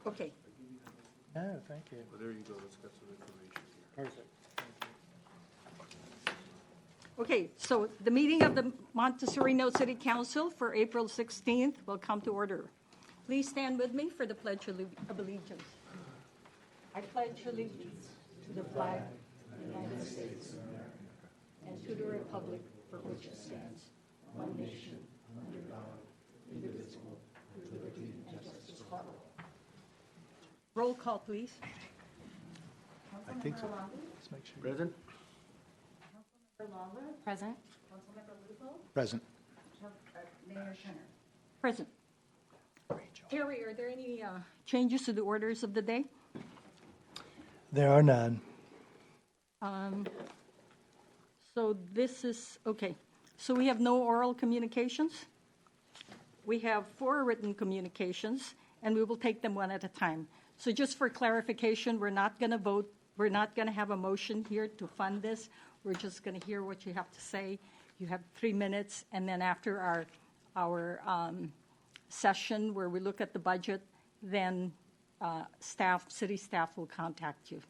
Okay. Oh, thank you. Well, there you go. Let's get some information here. Perfect. Okay, so the meeting of the Monte Sereno City Council for April 16th will come to order. Please stand with me for the Pledge of Allegiance. I pledge allegiance to the flag of the United States of America and to the republic for which it stands, one nation, under God, indivisible, with liberty and justice for all. Roll call, please. I think so. Let's make sure. Present? Present. Present. Mayor Turner. Present. Terry, are there any changes to the orders of the day? There are none. So this is, okay. So we have no oral communications. We have 4 written communications, and we will take them one at a time. So just for clarification, we're not going to vote. We're not going to have a motion here to fund this. We're just going to hear what you have to say. You have 3 minutes, and then after our session where we look at the budget, then city staff will contact you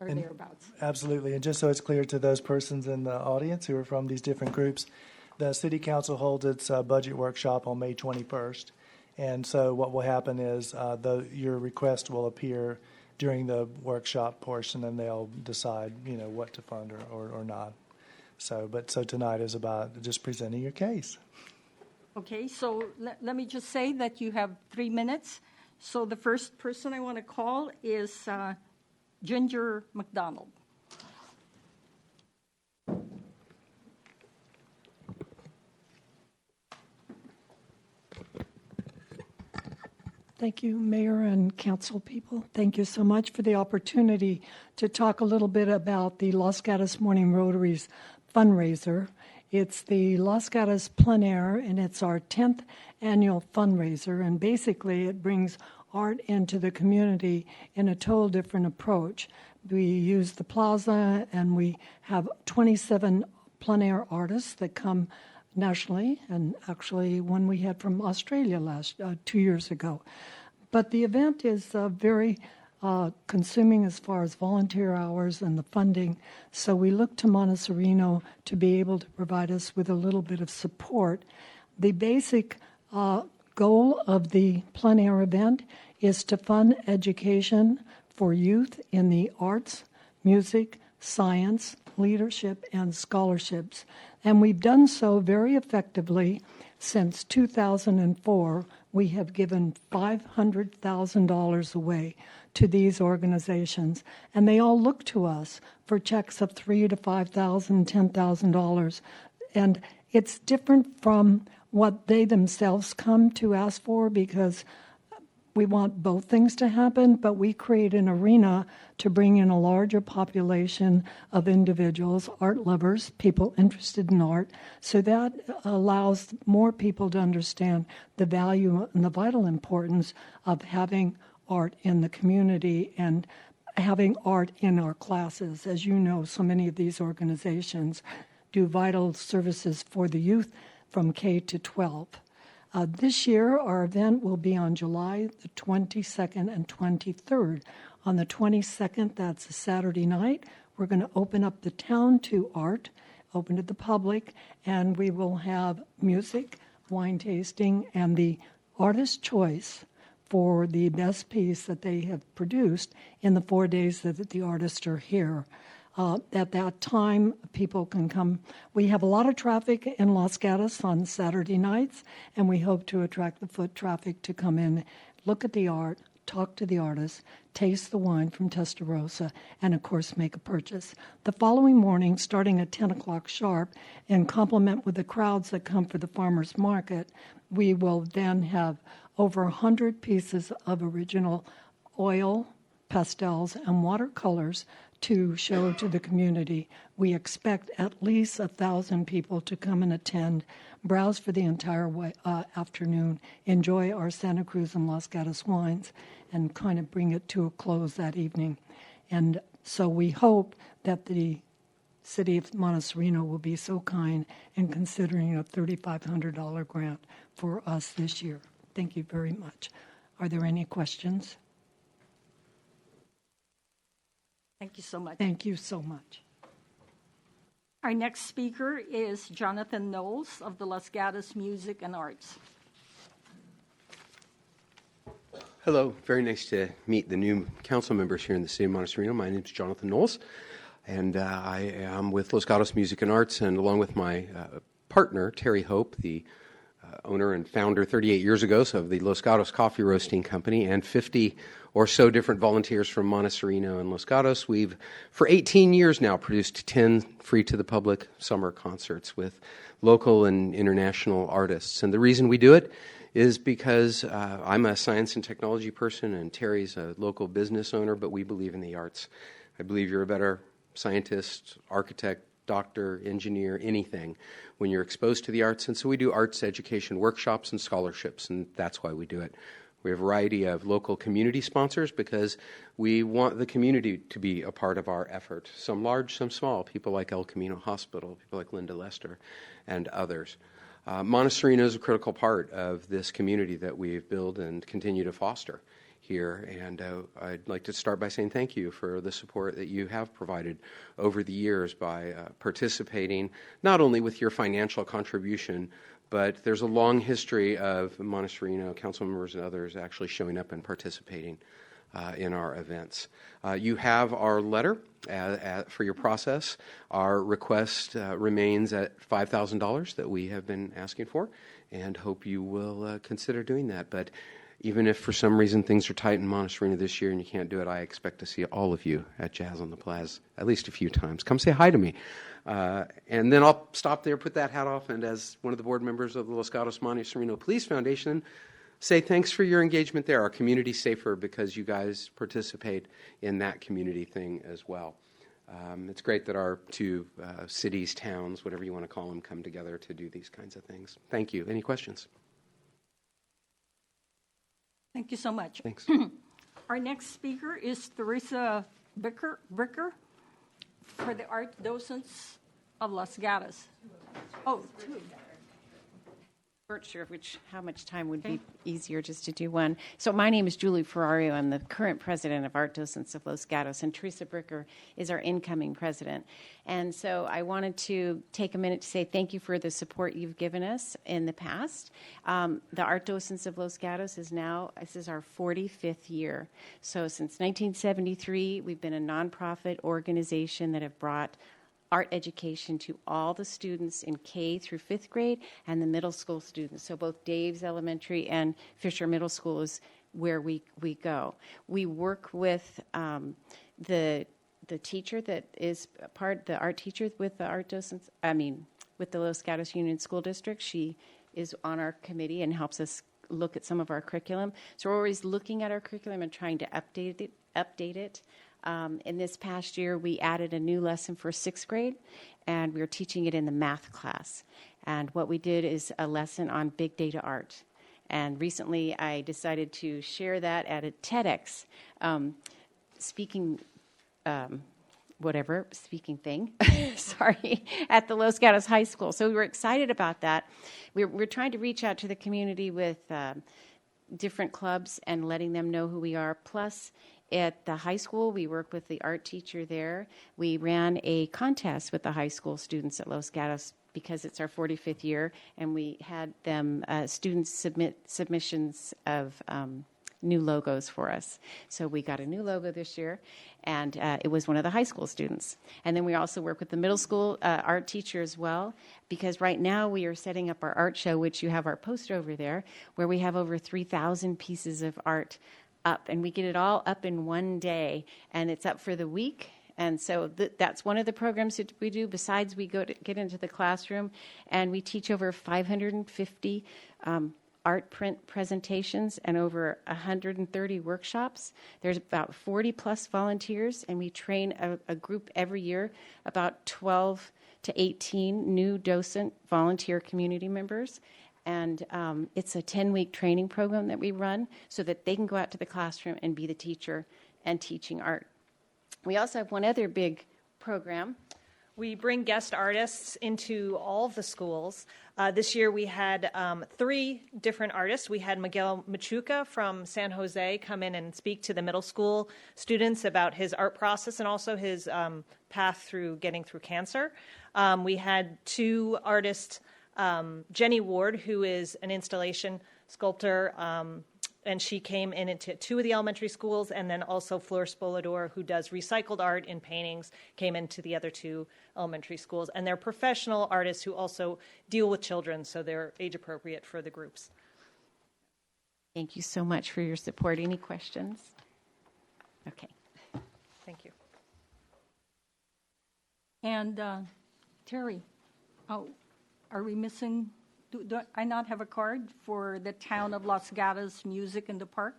or And- thereabouts. Absolutely. And just so it's clear to those persons in the audience who are from these different groups, the City Council holds its budget workshop on May 21st. And so what will happen is your request will appear during the workshop portion, and they'll decide, what to fund or not. So tonight is about just presenting your case. Okay, so let me just say that you have 3 minutes. So the first person I want to call is Ginger McDonald. Thank you, Mayor and council people. Thank you so much for the opportunity to talk a little bit about the Los Gatos Morning Rotary's fundraiser. It's the Los Gatos Plein Air, and it's our 10th annual fundraiser. And basically, it brings art into the community in a total different approach. We use the plaza, and we have 27 plein air artists that come nationally, and actually one we had from Australia 2 years ago. But the event is very consuming as far as volunteer hours and the funding, so we look to Monte Sereno to be able to provide us with a little bit of support. The basic goal of the plein air event is to fund education for youth in the arts, music, science, leadership, and scholarships. And we've done so very effectively. Since 2004, we have given $500,000 away to these organizations, and they all look to us for checks of $3,000 to $5,000, $10,000. And it's different from what they themselves come to ask for, because we want both things to happen, but we create an arena to bring in a larger population of individuals, art lovers, people interested in art, so that allows more people to understand the value and the vital importance of having art in the community and having art in our classes. As you know, so many of these organizations do vital services for the youth from K to 12. This year, our event will be on July the 22nd and 23rd. On the 22nd, that's a Saturday night, we're going to open up the town to art, open to the public, and we will have music, wine tasting, and the artist's choice for the best piece that they have produced in the 4 days that the artists are here. At that time, people can come. We have a lot of traffic in Los Gatos on Saturday nights, and we hope to attract the foot traffic to come in, look at the art, talk to the artists, taste the wine from Testarossa, and, of course, make a purchase. The following morning, starting at 10 o'clock sharp, in complement with the crowds that come for the farmers market, we will then have over 100 pieces of original oil, pastels, and watercolors to show to the community. We expect at least 1,000 people to come and attend, browse for the entire afternoon, enjoy our Santa Cruz and Los Gatos wines, and kind of bring it to a close that evening. And so we hope that the City of Monte Sereno will be so kind in considering a $3,500 grant for us this year. Thank you very much. Are there any questions? Thank you so much. Thank you so much. Our next speaker is Jonathan Knowles of the Los Gatos Music and Arts. Hello, very nice to meet the new council members here in the city of Monte Sereno. My name is Jonathan Knowles, and I am with Los Gatos Music and Arts, and along with my partner, Terry Hope, the owner and founder 38 years ago of the Los Gatos Coffee Roasting Company, and 50 or so different volunteers from Monte Sereno and Los Gatos. We've, for 18 years now, produced 10 free-to-the-public summer concerts with local and international artists. And the reason we do it is because I'm a science and technology person, and Terry's a local business owner, but we believe in the arts. I believe you're a better scientist, architect, doctor, engineer, anything when you're exposed to the arts. And so we do arts education workshops and scholarships, and that's why we do it. We have a variety of local community sponsors because we want the community to be a part of our effort. Some large, some small, people like El Camino Hospital, people like Linda Lester, and others. Monte Sereno is a critical part of this community that we've built and continue to foster here, and I'd like to start by saying thank you for the support that you have provided over the years by participating, not only with your financial contribution, but there's a long history of Monte Sereno council members and others actually showing up and participating in our events. You have our letter for your process. Our request remains at $5,000 that we have been asking for, and hope you will consider doing that. But even if for some reason things are tight in Monte Sereno this year and you can't do it, I expect to see all of you at Jazz on the Plaza at least a few times. Come say hi to me. And then I'll stop there, put that hat off, and as one of the board members of the Los Gatos Monte Sereno Police Foundation, say thanks for your engagement there. Our community's safer because you guys participate in that community thing as well. It's great that our two cities, towns, whatever you want to call them, come together to do these kinds of things. Thank you. Any questions? Thank you so much. Thanks. Our next speaker is Teresa Bricker for the art docents of Los Gatos. Oh, two. Weren't sure how much time would be easier just to do one. So my name is Julie Ferrario. I'm the current president of Art Docents of Los Gatos, and Teresa Bricker is our incoming president. And so I wanted to take a minute to say thank you for the support you've given us in the past. The Art Docents of Los Gatos this is our 45th year. So since 1973, we've been a nonprofit organization that have brought art education to all the students in K through 5th grade and the middle school students. So both Dave's Elementary and Fisher Middle School is where we go. We work with the teacher that is the art teacher with the art docents, with the Los Gatos Union School District. She is on our committee and helps us look at some of our curriculum. So we're always looking at our curriculum and trying to update it. In this past year, we added a new lesson for 6th grade, and we were teaching it in the math class. And what we did is a lesson on big data art. And recently, I decided to share that at a TEDx speaking thing, at the Los Gatos High School. So we were excited about that. We're trying to reach out to the community with different clubs and letting them know who we are. Plus, at the high school, we work with the art teacher there. We ran a contest with the high school students at Los Gatos because it's our 45th year, and we had them students submit submissions of new logos for us. So we got a new logo this year, and it was one of the high school students. And then we also work with the middle school art teacher as well, because right now we are setting up our art show, which you have our poster over there, where we have over 3,000 pieces of art up, and we get it all up in one day, and it's up for the week. And so that's one of the programs that we do. Besides, we get into the classroom, and we teach over 550 art print presentations and over 130 workshops. There's about 40 plus volunteers, and we train a group every year, about 12 to 18 new docent volunteer community members. And it's a 10-week training program that we run so that they can go out to the classroom and be the teacher and teaching art. We also have one other big program, We bring guest artists into all of the schools. This year we had 3 different artists. We had Miguel Machuca from San Jose come in and speak to the middle school students about his art process and also his path through getting through cancer. We had 2 artists, Jenny Ward, who is an installation sculptor, and she came in into 2 of the elementary schools, and then also Fleur Spolador, who does recycled art in paintings, came into the other 2 elementary schools. And they're professional artists who also deal with children, so they're age appropriate for the groups. Thank you so much for your support. Any questions? Okay. Thank you. And Terry, are we missing, do I not have a card for the town of Los Gatos Music in the Park?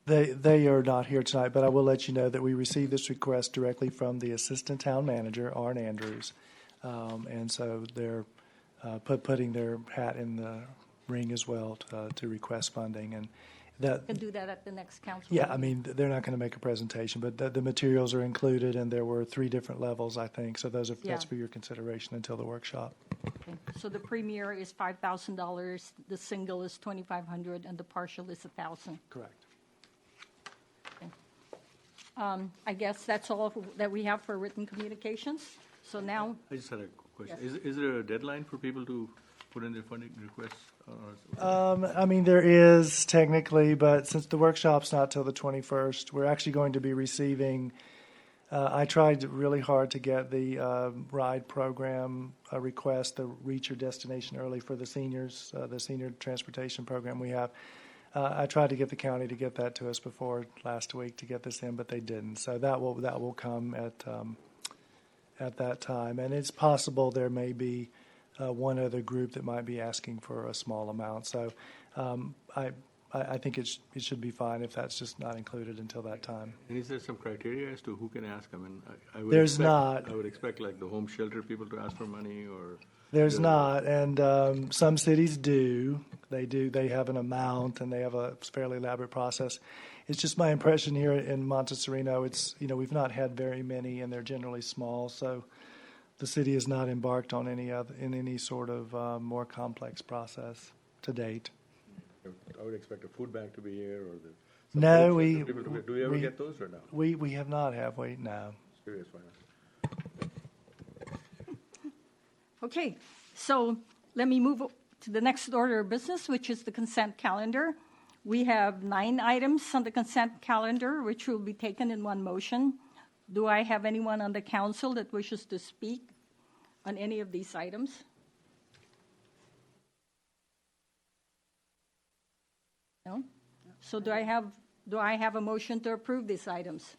They are not here tonight, but I will let you know that we received this request directly from the assistant town manager, Arn Andrews. And so they're putting their hat in the ring as well to request funding. And that Can do that at the next council Yeah, meeting. I mean, they're not going to make a presentation, but the materials are included, and there were 3 different levels, I think. So that's Yeah. for your consideration until the workshop. Okay. So the premier is $5,000, the single is $2,500, and the partial is $1,000. Correct. I guess that's all that we have for written communications. So now, I just had a question. Yes. Is there a deadline for people to put in their funding requests? I mean, there is technically, but since the workshop's not till the 21st, we're actually going to be receiving. I tried really hard to get the ride program request, the Reach Your Destination Early for the seniors, the senior transportation program we have. I tried to get the county to get that to us before last week to get this in, but they didn't. So that will come at that time, and it's possible there may be one other group that might be asking for a small amount. So I think it should be fine if that's just not included until that time. And is there some criteria as to who can ask? I mean, I would There's expect, not. I would expect like the home shelter people to ask for money, or There's not, and some cities do. They have an amount, and they have a fairly elaborate process. It's just my impression here in Monte Sereno. We've not had very many, and they're generally small. So the city has not embarked on any sort of more complex process to date. I would expect a food bank to be here, or No, do we ever we- get those or no? We have not, have we? No. Serious, why not? okay, so let me move to the next order of business, which is the consent calendar. We have 9 items on the consent calendar, which will be taken in one motion. Do I have anyone on the council that wishes to speak on any of these items? No? So do I have a motion to approve these items?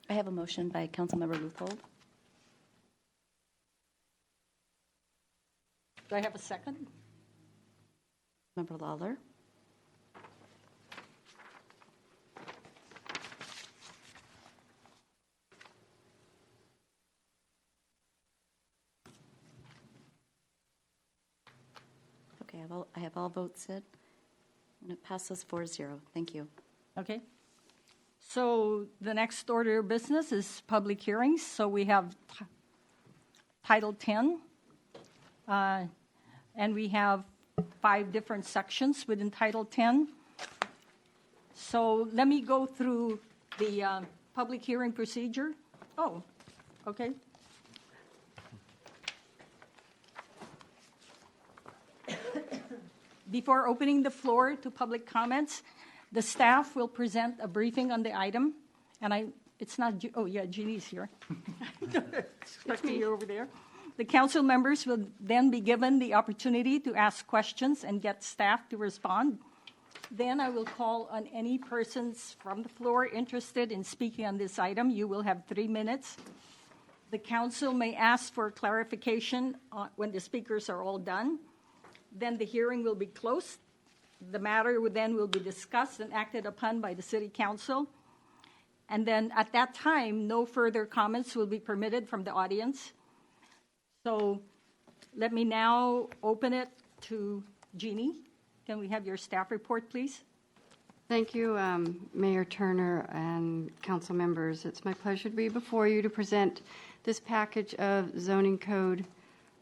I have a motion by Councilmember Luthold. Do I have a second? Member Lawler. Okay, I have all votes said, and it passes 4-0. Thank you. Okay. So the next order of business is public hearings. So we have Title 10, and we have 5 different sections within Title 10. So let me go through the public hearing procedure. Oh, okay. Before opening the floor to public comments, the staff will present a briefing on the item. And it's not, oh yeah, Jeannie's here. Expecting you over there. The council members will then be given the opportunity to ask questions and get staff to respond. Then I will call on any persons from the floor interested in speaking on this item. You will have 3 minutes. The council may ask for clarification when the speakers are all done. Then the hearing will be closed. The matter will be discussed and acted upon by the city council. And then at that time, no further comments will be permitted from the audience. So let me now open it to Jeannie. Can we have your staff report, please? Thank you, Mayor Turner and council members. It's my pleasure to be before you to present this package of zoning code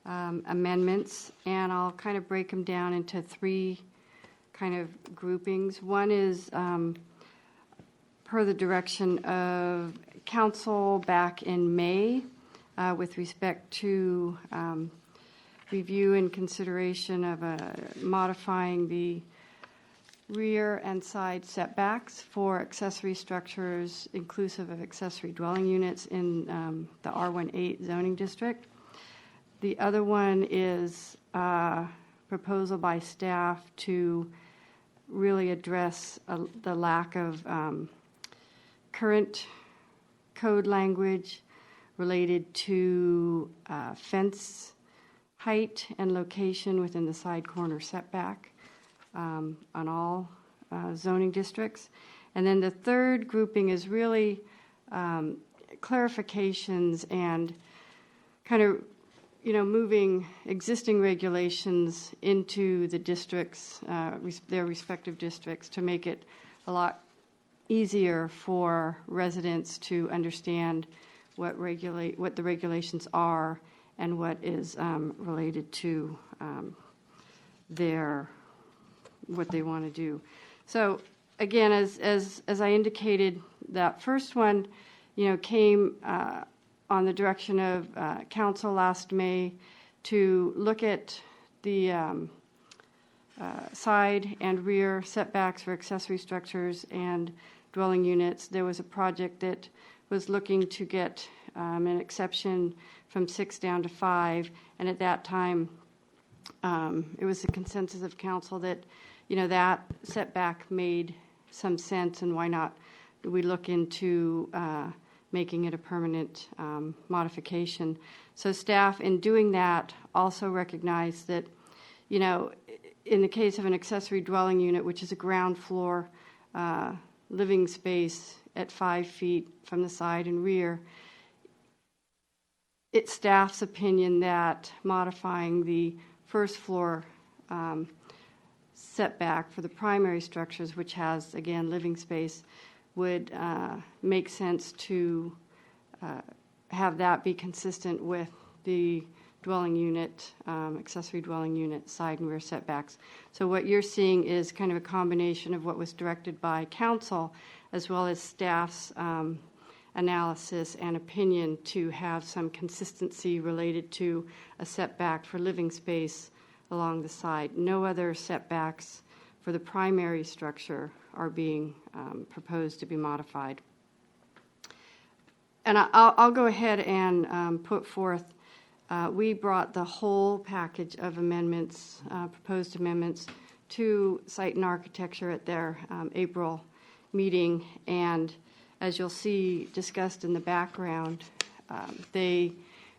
amendments, and I'll kind of break them down into three kind of groupings. One is per the direction of council back in May with respect to review and consideration of modifying the rear and side setbacks for accessory structures inclusive of accessory dwelling units in the R18 zoning district. The other one is a proposal by staff to really address the lack of current code language related to fence height and location within the side corner setback on all zoning districts. And then the third grouping is really clarifications and kind of, moving existing regulations into the districts, their respective districts, to make it a lot easier for residents to understand what the regulations are and what is related to what they want to do. So again, as I indicated, that first one, came on the direction of council last May to look at the side and rear setbacks for accessory structures and dwelling units. There was a project that was looking to get an exception from 6 down to 5, and at that time, it was the consensus of council that, that setback made some sense, and why not we look into making it a permanent modification. So staff, in doing that, also recognized that, in the case of an accessory dwelling unit, which is a ground floor living space at 5 feet from the side and rear, it's staff's opinion that modifying the first floor setback for the primary structures, which has, again, living space, would make sense to have that be consistent with the dwelling unit, accessory dwelling unit side and rear setbacks. So what you're seeing is kind of a combination of what was directed by council as well as staff's analysis and opinion to have some consistency related to a setback for living space along the side. No other setbacks for the primary structure are being proposed to be modified. And I'll go ahead and put forth, we brought the whole package of amendments, proposed amendments, to Site and Architecture at their April meeting, and as you'll see discussed in the background, they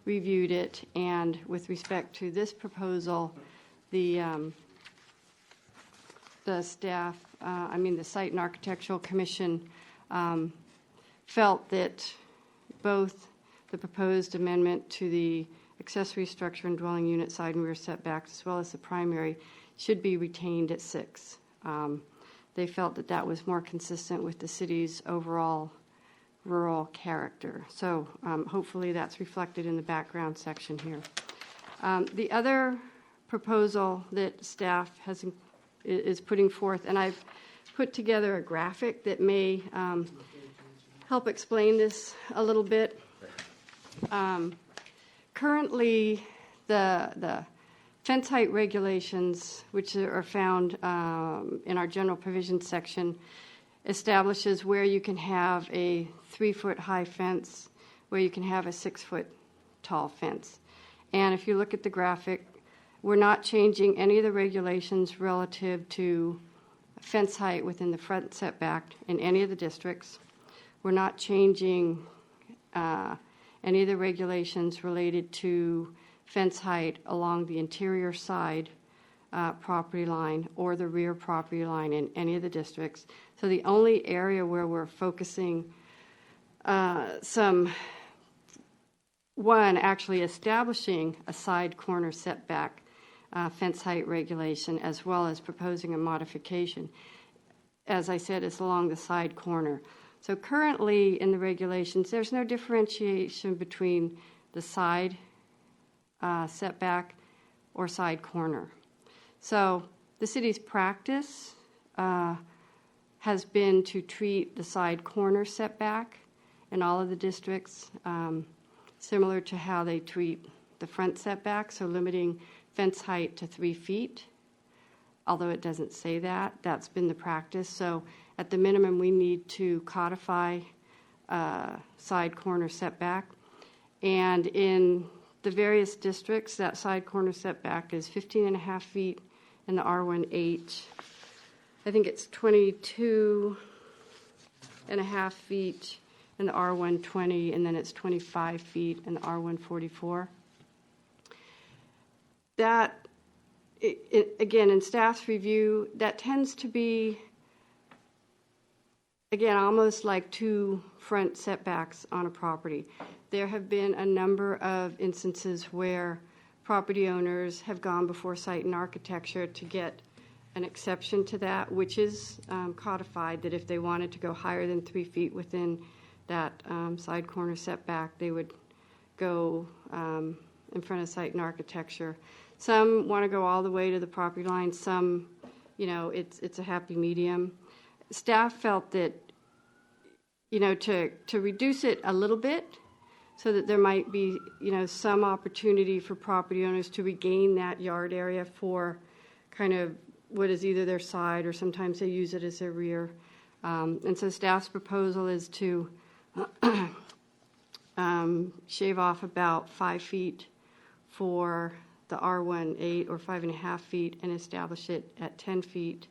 reviewed it, and with respect to this proposal, the staff, the Site and Architectural Commission felt that both the proposed amendment to the accessory structure and dwelling unit side and rear setbacks as well as the primary should be retained at 6. They felt that that was more consistent with the city's overall rural character. So hopefully that's reflected in the background section here. The other proposal that staff is putting forth, and I've put together a graphic that may help explain this a little bit. Currently, the fence height regulations, which are found in our general provisions section, establishes where you can have a 3-foot high fence, where you can have a 6-foot tall fence. And if you look at the graphic, we're not changing any of the regulations relative to fence height within the front setback in any of the districts. We're not changing any of the regulations related to fence height along the interior side property line or the rear property line in any of the districts. So the only area where we're focusing actually establishing a side corner setback fence height regulation as well as proposing a modification as I said, is along the side corner. So currently in the regulations, there's no differentiation between the side setback or side corner. So the city's practice has been to treat the side corner setback in all of the districts similar to how they treat the front setback, so limiting fence height to 3 feet. Although it doesn't say that, that's been the practice. So at the minimum, we need to codify side corner setback. And in the various districts, that side corner setback is 15.5 feet in the R18. I think it's 22.5 feet in the R120, and then it's 25 feet in the R144. That, again, in staff's review, that tends to be, again, almost like 2 front setbacks on a property. There have been a number of instances where property owners have gone before Site and Architecture to get an exception to that, which is codified, that if they wanted to go higher than 3 feet within that side corner setback, they would go in front of Site and Architecture. Some want to go all the way to the property line. Some, it's a happy medium. Staff felt that, to reduce it a little bit so that there might be, some opportunity for property owners to regain that yard area for kind of what is either their side or sometimes they use it as their rear. And so staff's proposal is to shave off about 5 feet for the R18 or 5.5 feet and establish it at 10 feet.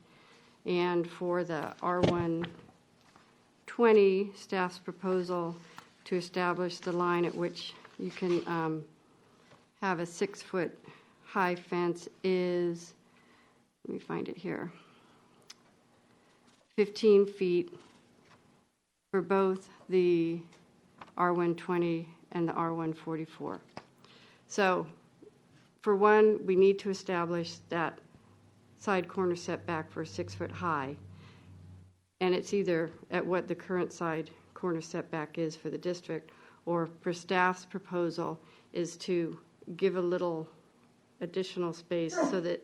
And for the R120, staff's proposal to establish the line at which you can have a 6-foot high fence is, let me find it here, 15 feet for both the R120 and the R144. So for one, we need to establish that side corner setback for a 6-foot high, and it's either at what the current side corner setback is for the district, or for staff's proposal is to give a little additional space so that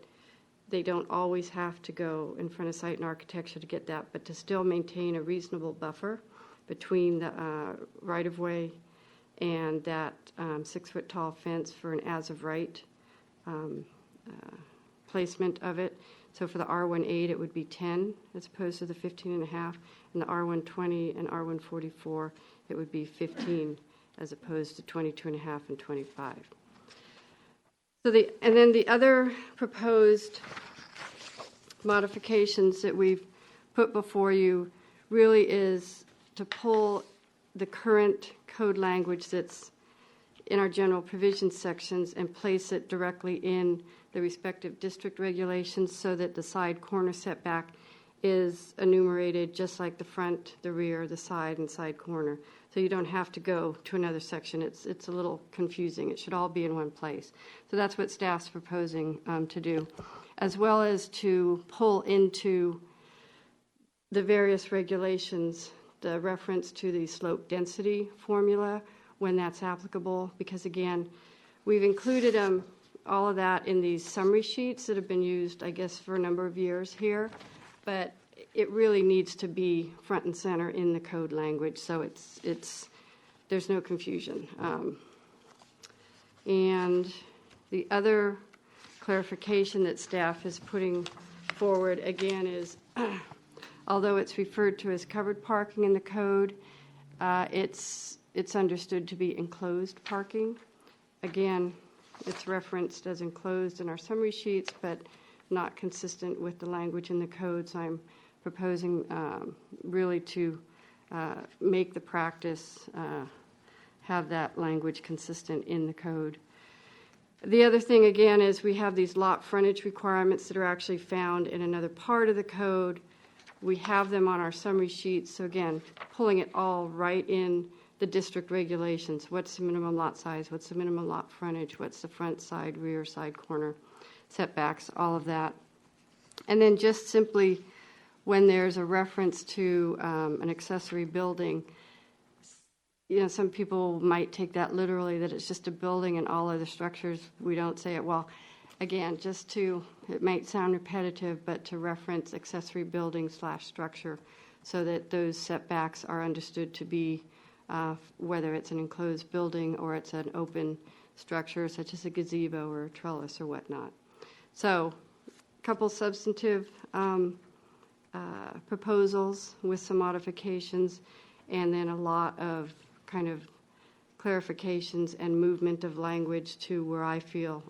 they don't always have to go in front of Site and Architecture to get that, but to still maintain a reasonable buffer between the right-of-way and that 6-foot tall fence for an as-of-right placement of it. So for the R18, it would be 10 as opposed to the 15.5, and the R120 and R144, it would be 15 as opposed to 22.5 and 25. So and then the other proposed modifications that we've put before you really is to pull the current code language that's in our general provisions sections and place it directly in the respective district regulations so that the side corner setback is enumerated just like the front, the rear, the side, and side corner. So you don't have to go to another section. It's a little confusing. It should all be in one place. So that's what staff's proposing to do, as well as to pull into the various regulations the reference to the slope density formula when that's applicable, because again, we've included all of that in these summary sheets that have been used, I guess, for a number of years here, but it really needs to be front and center in the code language, so there's no confusion. And the other clarification that staff is putting forward again is, although it's referred to as covered parking in the code, it's understood to be enclosed parking. Again, it's referenced as enclosed in our summary sheets, but not consistent with the language in the code. So I'm proposing really to make the practice have that language consistent in the code. The other thing, again, is we have these lot frontage requirements that are actually found in another part of the code. We have them on our summary sheets. So again, pulling it all right in the district regulations. What's the minimum lot size? What's the minimum lot frontage? What's the front, side, rear, side corner setbacks? All of that. And then just simply when there's a reference to an accessory building, some people might take that literally, that it's just a building and all other structures. We don't say it. Well, again, it might sound repetitive, but to reference accessory building / structure so that those setbacks are understood to be whether it's an enclosed building or it's an open structure such as a gazebo or a trellis or whatnot. So a couple substantive proposals with some modifications, and then a lot of kind of clarifications and movement of language to where I feel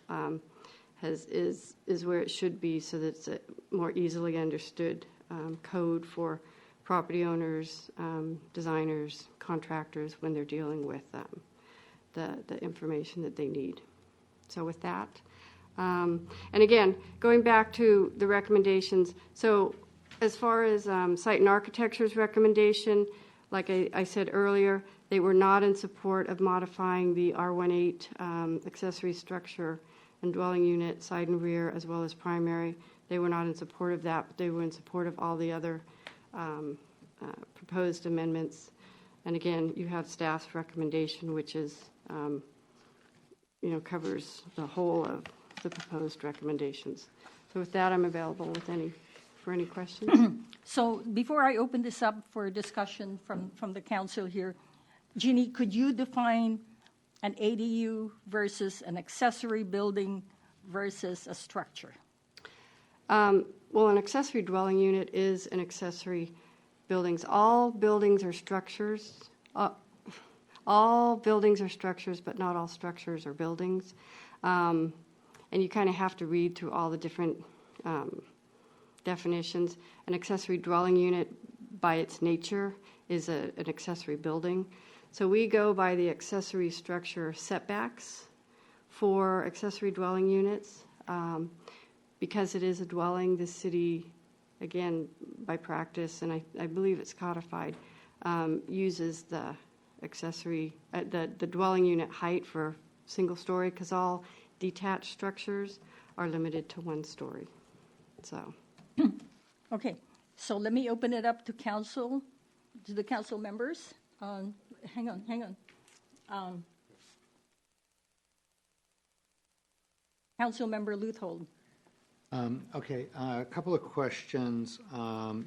is where it should be, so that it's a more easily understood code for property owners, designers, contractors when they're dealing with the information that they need. So with that, and again, going back to the recommendations, so as far as Site and Architecture's recommendation, like I said earlier, they were not in support of modifying the R18 accessory structure and dwelling unit, side and rear, as well as primary. They were not in support of that, but they were in support of all the other proposed amendments. And again, you have staff's recommendation, which is, covers the whole of the proposed recommendations. So with that, I'm available for any questions. So before I open this up for discussion from the council here, Jeannie, could you define an ADU versus an accessory building versus a structure? Well, an accessory dwelling unit is an accessory buildings. All buildings are structures. All buildings are structures, but not all structures are buildings. And you kind of have to read through all the different definitions. An accessory dwelling unit, by its nature, is an accessory building. So we go by the accessory structure setbacks for accessory dwelling units. Because it is a dwelling, the city, again, by practice, and I believe it's codified, uses the accessory, the dwelling unit height for single story, because all detached structures are limited to 1 story. So. Okay, so let me open it up to council, to the council members. Hang on. Council Member Luthold. Okay, a couple of questions.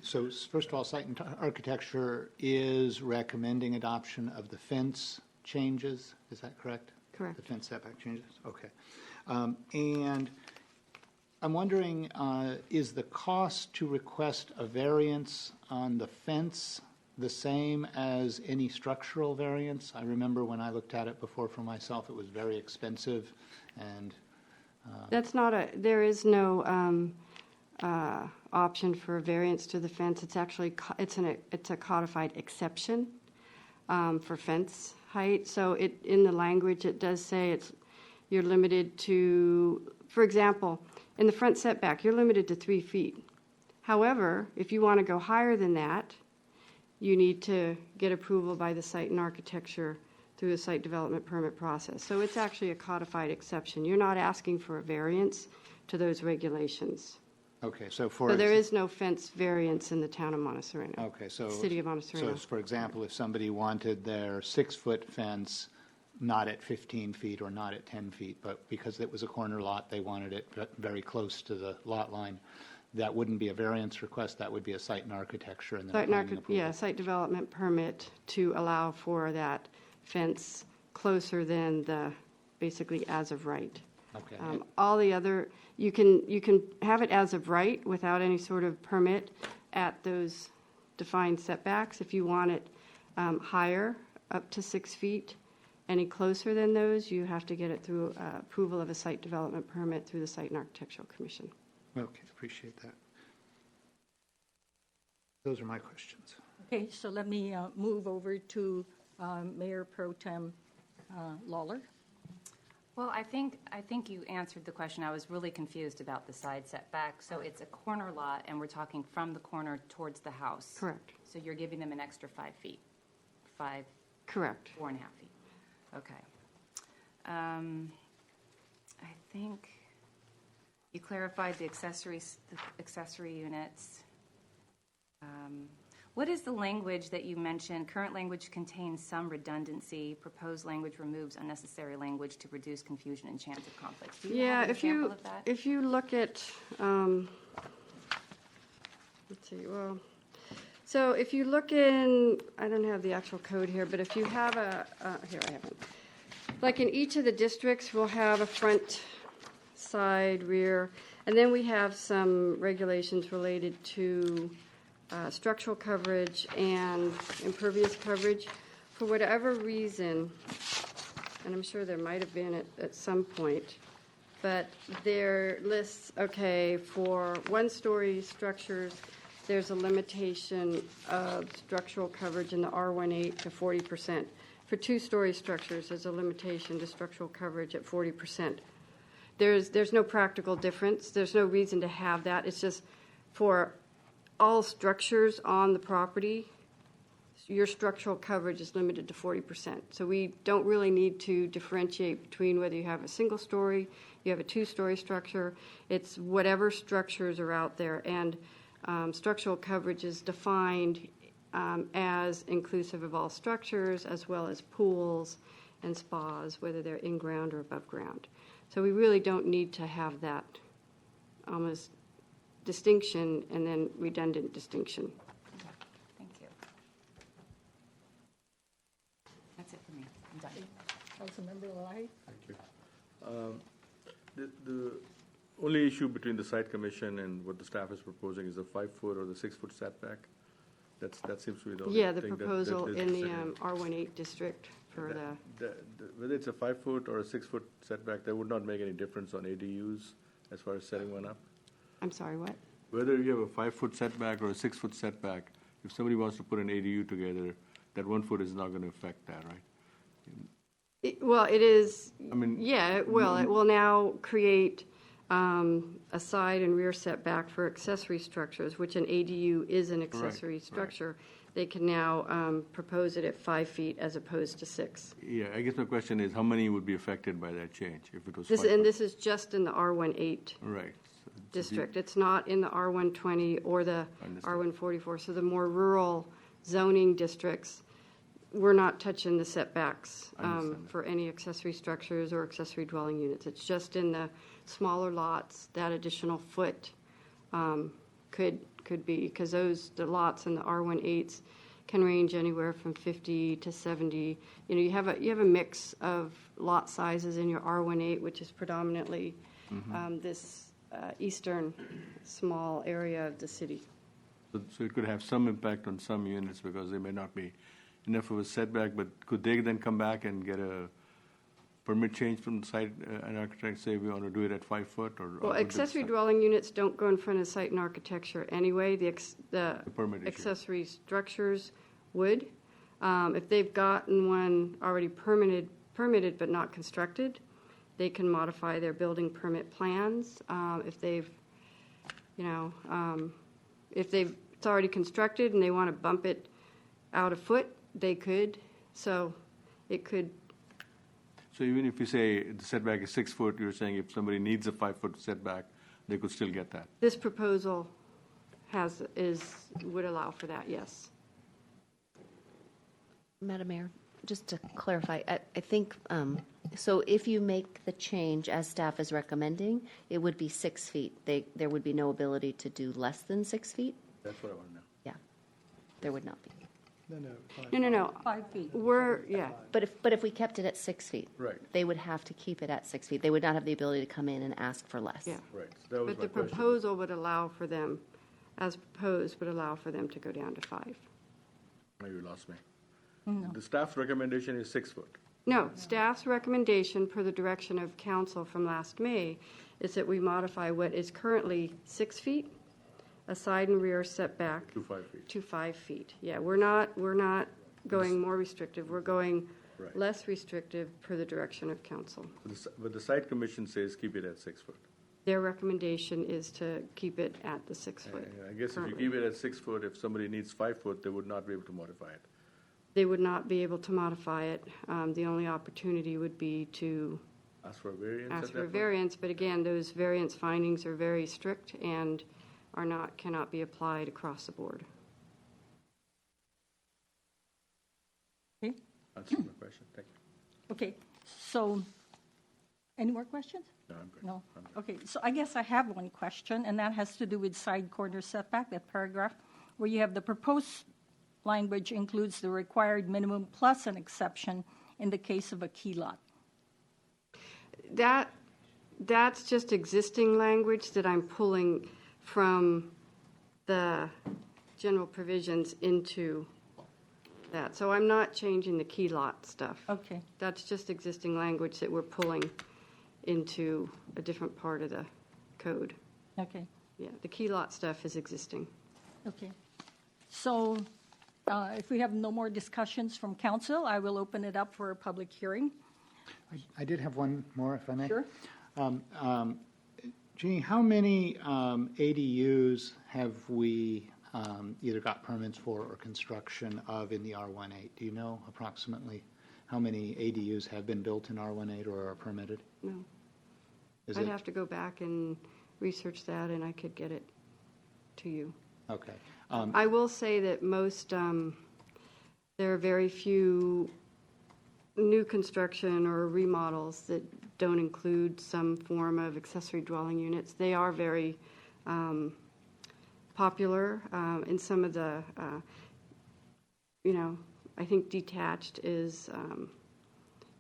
So first of all, Site and Architecture is recommending adoption of the fence changes. Is that correct? Correct. The fence setback changes? Okay. And I'm wondering, is the cost to request a variance on the fence the same as any structural variance? I remember when I looked at it before for myself, it was very expensive, and there is no option for a variance to the fence. It's actually, it's a codified exception for fence height. So in the language, it does say you're limited to, for example, in the front setback, you're limited to 3 feet. However, if you want to go higher than that, you need to get approval by the Site and Architecture through the site development permit process. So it's actually a codified exception. You're not asking for a variance to those regulations. okay, So there is no fence variance in the town of Monte Sereno. Okay, so City of Monte Sereno. So, for example, if somebody wanted their 6-foot fence not at 15 feet or not at 10 feet, but because it was a corner lot, they wanted it very close to the lot line, that wouldn't be a variance request. That would be a Site and Architecture and then planning approval. Site development permit to allow for that fence closer than the basically as of right. Okay. All the other, you can have it as of right without any sort of permit at those defined setbacks. If you want it higher, up to 6 feet, any closer than those, you have to get it through approval of a site development permit through the Site and Architectural Commission. Okay, appreciate that. Those are my questions. Okay, so let me move over to Mayor Pro Tem Lawler. Well, I think you answered the question. I was really confused about the side setback. So it's a corner lot, and we're talking from the corner towards the house. Correct. So you're giving them an extra 5 feet, 5. Correct. 4.5 feet. Okay. I think you clarified the accessory units. What is the language that you mentioned? Current language contains some redundancy. Proposed language removes unnecessary language to reduce confusion and chance of conflict. Do you have an example of that? if you look at, let's see, well, so if you look in, I don't have the actual code here, but if you have here I have it. Like in each of the districts, we'll have a front, side, rear, and then we have some regulations related to structural coverage and impervious coverage. For whatever reason, and I'm sure there might have been at some point, but there lists, okay, for one-story structures, there's a limitation of structural coverage in the R18 to 40%. For two-story structures, there's a limitation to structural coverage at 40%. There's no practical difference. There's no reason to have that. It's just for all structures on the property, your structural coverage is limited to 40%. So we don't really need to differentiate between whether you have a single story, you have a two-story structure. It's whatever structures are out there. And structural coverage is defined as inclusive of all structures, as well as pools and spas, whether they're in ground or above ground. So we really don't need to have that almost distinction and then redundant distinction. Thank you. That's it for me. I'm done. Councilmember Lai? Thank you. The only issue between the site commission and what the staff is proposing is the 5-foot or the 6-foot setback. That seems to be the only Yeah, the thing proposal that in the R18 district for whether it's a 5-foot or a 6-foot setback, that would not make any difference on ADUs as far as setting one up. I'm sorry, what? Whether you have a 5-foot setback or a 6-foot setback, if somebody wants to put an ADU together, that 1 foot is not going to affect that, right? Well, it is, I mean, yeah, it will. It will now create a side and rear setback for accessory structures, which an ADU is an accessory structure. They can now propose it at 5 feet as opposed to 6. Yeah, I guess my question is, how many would be affected by that change if it was This, 5 and foot? this is just in the R18 Right. district. It's not in the R120 or the Understood. R144. So the more rural zoning districts, we're not touching the setbacks for any accessory structures or accessory dwelling units. It's just in the smaller lots, that additional foot could be, because the lots in the R18s can range anywhere from 50 to 70. You know, you have a mix of lot sizes in your R18, which is predominantly this eastern small area of the city. So it could have some impact on some units because they may not be enough of a setback, but could they then come back and get a permit change from the site, an architect say we want to do it at 5 foot? Well, accessory dwelling units don't go in front of site and architecture anyway. The permit issue. accessory structures would. If they've gotten one already permitted but not constructed, they can modify their building permit plans. If they've, it's already constructed and they want to bump it out a foot, they could. So it could. So even if you say the setback is 6 foot, you're saying if somebody needs a 5-foot setback, they could still get that? This proposal would allow for that, yes. Madam Mayor, just to clarify, I think, so if you make the change as staff is recommending, it would be 6 feet. There would be no ability to do less than 6 feet? That's what I want to know. Yeah, there would not be. No. 5 feet. But if we kept it at 6 feet, Right. they would have to keep it at 6 feet. They would not have the ability to come in and ask for less. Yeah. Right. So that was But my the question. proposal would allow for them, as proposed, would allow for them to go down to 5. Oh, you lost me. No. The staff's recommendation is 6 foot. No, staff's recommendation per the direction of council from last May is that we modify what is currently 6 feet, a side and rear setback. To 5 feet. To 5 feet. Yeah, we're not going more restrictive. We're going Right. less restrictive per the direction of council. But the site commission says keep it at 6 foot. Their recommendation is to keep it at the 6 foot. I guess if you currently. keep it at 6 foot, if somebody needs 5 foot, they would not be able to modify it. They would not be able to modify it. The only opportunity would be to Ask for a variance at ask that for a point? variance, but again, those variance findings are very strict and cannot be applied across the board. Okay, That's my question. Thank you. okay, so, any more questions? No, I'm good. No? Okay, so I guess I have one question, and that has to do with side corner setback, that paragraph, where you have the proposed language includes the required minimum plus an exception in the case of a key lot. That's just existing language that I'm pulling from the general provisions into that. So I'm not changing the key lot stuff. Okay, That's just existing language that we're pulling into a different part of the code. okay, Yeah, the key lot stuff is existing. okay. So if we have no more discussions from council, I will open it up for a public hearing. I did have one more, if I may. Sure. Jeannie, how many ADUs have we either got permits for or construction of in the R18? Do you know approximately how many ADUs have been built in R18 or are permitted? No. Is I'd it- have to go back and research that, and I could get it to you. Okay. I will say that there are very few new construction or remodels that don't include some form of accessory dwelling units. They are very popular in some of the, I think detached is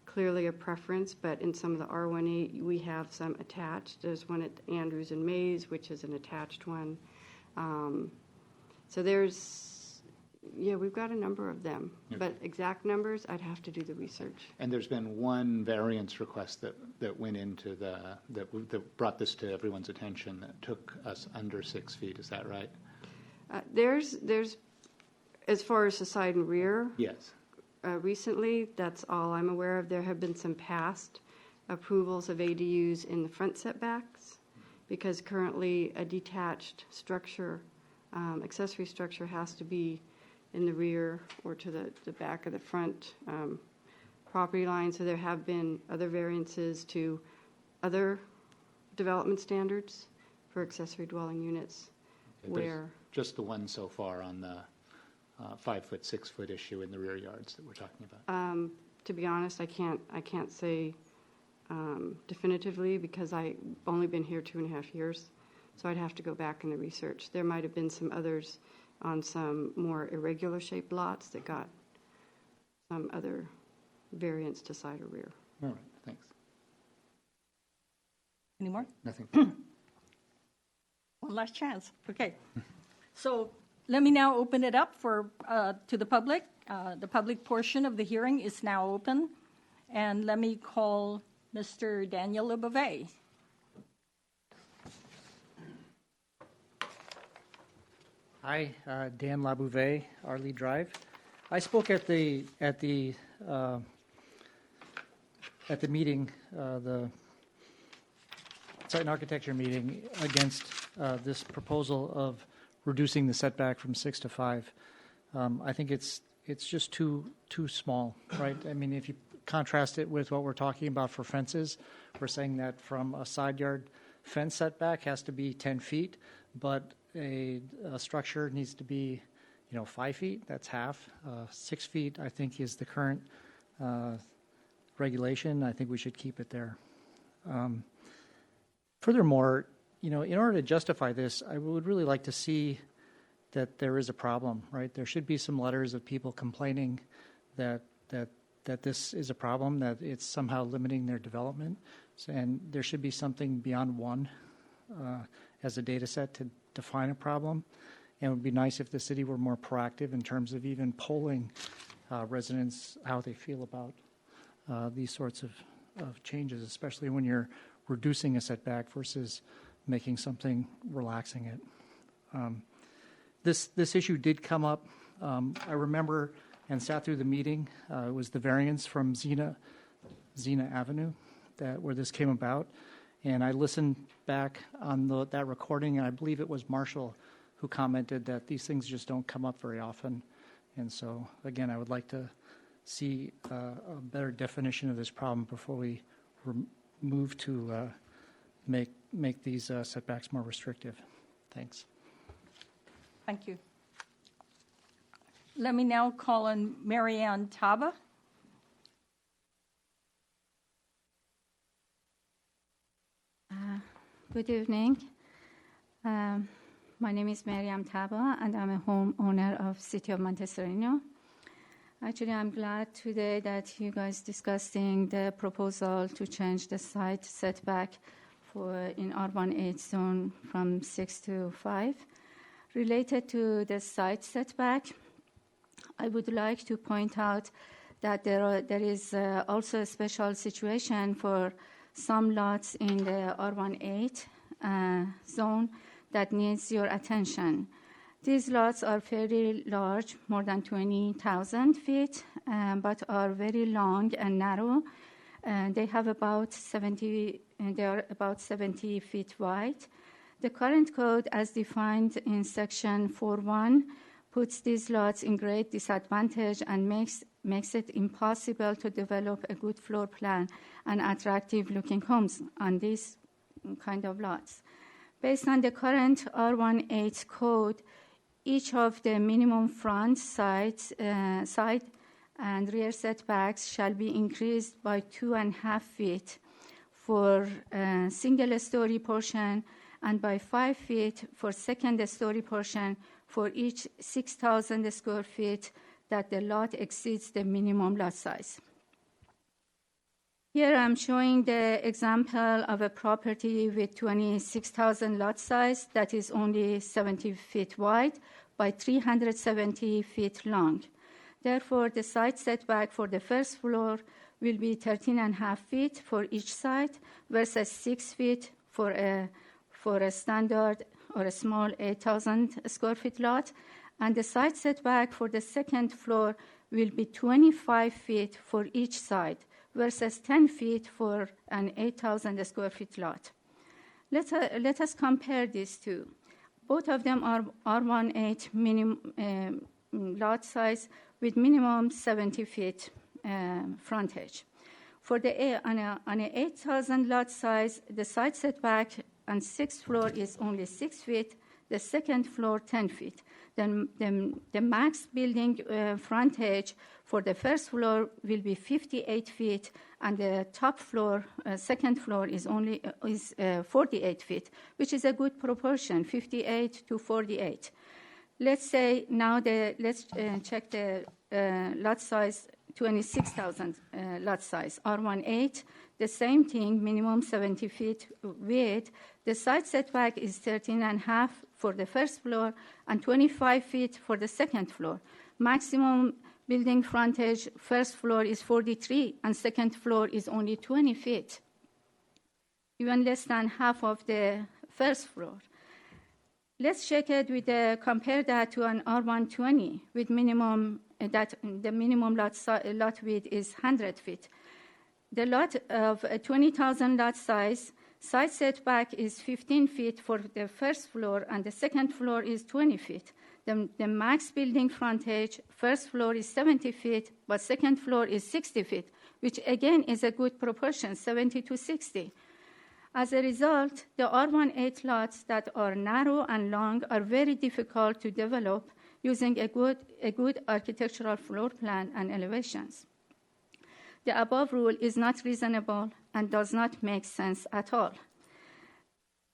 clearly a preference, but in some of the R18, we have some attached. There's one at Andrews and Mays, which is an attached one. So we've got a number of them, but exact numbers, I'd have to do the research. And there's been one variance request that went into that brought this to everyone's attention that took us under 6 feet. Is that right? There's, as far as the side and rear, Yes. recently, that's all I'm aware of. There have been some past approvals of ADUs in the front setbacks, because currently a detached structure, accessory structure has to be in the rear or to the back of the front property line. So there have been other variances to other development standards for accessory dwelling units where... Just the one so far on the 5 foot, 6 foot issue in the rear yards that we're talking about. To be honest, I can't say definitively because I've only been here 2.5 years, so I'd have to go back in the research. There might have been some others on some more irregular shaped lots that got some other variance to side or rear. All right, thanks. Any more? Nothing. One last chance. Okay. So let me now open it up to the public. The public portion of the hearing is now open. And let me call Mr. Daniel LeBouvet. Hi, Dan LaBouvet, Arley Drive. I spoke at the meeting, the site and architecture meeting, against this proposal of reducing the setback from 6 to 5. I think it's just too small, right? I mean, if you contrast it with what we're talking about for fences, we're saying that from a side yard fence setback has to be 10 feet, but a structure needs to be, 5 feet. That's half. 6 feet, I think, is the current regulation. I think we should keep it there. Furthermore, in order to justify this, I would really like to see that there is a problem, right? There should be some letters of people complaining that this is a problem, that it's somehow limiting their development, and there should be something beyond one as a data set to define a problem. And it would be nice if the city were more proactive in terms of even polling residents how they feel about these sorts of changes, especially when you're reducing a setback versus making something, relaxing it. This issue did come up. I remember and sat through the meeting. It was the variance from Xena Avenue where this came about. And I listened back on that recording, and I believe it was Marshall who commented that these things just don't come up very often. And so, again, I would like to see a better definition of this problem before we move to make these setbacks more restrictive. Thanks. Thank you. Let me now call on Marianne Taba. Good evening. My name is Mariam Taba, and I'm a homeowner of City of Monte Sereno. Actually, I'm glad today that you guys discussing the proposal to change the site setback in R18 zone from 6 to 5. Related to the site setback, I would like to point out that there is also a special situation for some lots in the R18 zone that needs your attention. These lots are fairly large, more than 20,000 feet, but are very long and narrow. They are about 70 feet wide. The current code, as defined in section 4.1, puts these lots in great disadvantage and makes it impossible to develop a good floor plan and attractive-looking homes on these kind of lots. Based on the current R18 code, each of the minimum front, side and rear setbacks shall be increased by 2.5 feet for single-story portion and by 5 feet for second-story portion for each 6,000 square feet that the lot exceeds the minimum lot size. Here I'm showing the example of a property with 26,000 lot size that is only 70 feet wide by 370 feet long. Therefore, the side setback for the first floor will be 13.5 feet for each side versus 6 feet for a standard or a small 8,000 square feet lot. And the side setback for the second floor will be 25 feet for each side versus 10 feet for an 8,000 square feet lot. Let us compare these two. Both of them are R18 minimum lot size with minimum 70 feet frontage. For on a 8,000 lot size, the side setback on sixth floor is only 6 feet, the second floor 10 feet. Then the max building frontage for the first floor will be 58 feet, and the top floor, second floor, is 48 feet, which is a good proportion, 58 to 48. Let's say now let's check the lot size, 26,000 lot size, R18, the same thing, minimum 70 feet width. The side setback is 13.5 for the first floor and 25 feet for the second floor. Maximum building frontage, first floor is 43 and second floor is only 20 feet, even less than half of the first floor. Let's check it with compare that to an R120 with minimum, that the minimum lot width is 100 feet. The lot of 20,000 lot size, side setback is 15 feet for the first floor and the second floor is 20 feet. The max building frontage, first floor is 70 feet, but second floor is 60 feet, which again is a good proportion, 70 to 60. As a result, the R18 lots that are narrow and long are very difficult to develop using a good architectural floor plan and elevations. The above rule is not reasonable and does not make sense at all.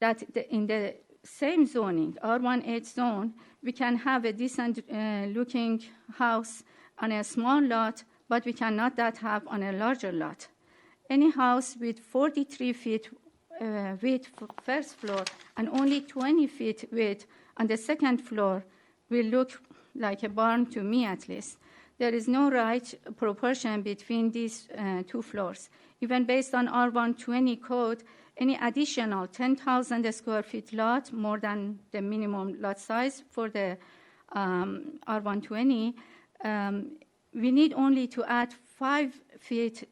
That in the same zoning, R18 zone, we can have a decent looking house on a small lot, but we cannot have on a larger lot. Any house with 43 feet width for first floor and only 20 feet width on the second floor will look like a barn to me at least. There is no right proportion between these two floors. Even based on R120 code, any additional 10,000 square feet lot, more than the minimum lot size for the R120, we need only to add 5 feet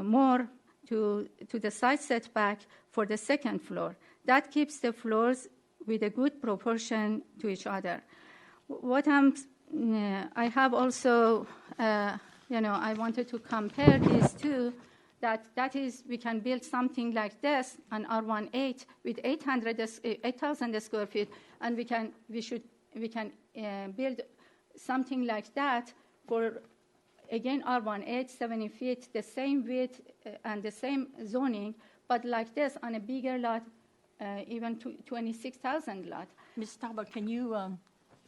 more to the side setback for the second floor. That keeps the floors with a good proportion to each other. I have also, I wanted to compare these two. That is, we can build something like this on R18 with 8,000 square feet, and we can build something like that for, again, R18, 70 feet, the same width and the same zoning, but like this on a bigger lot, even 26,000 lot. Ms. Taba, can you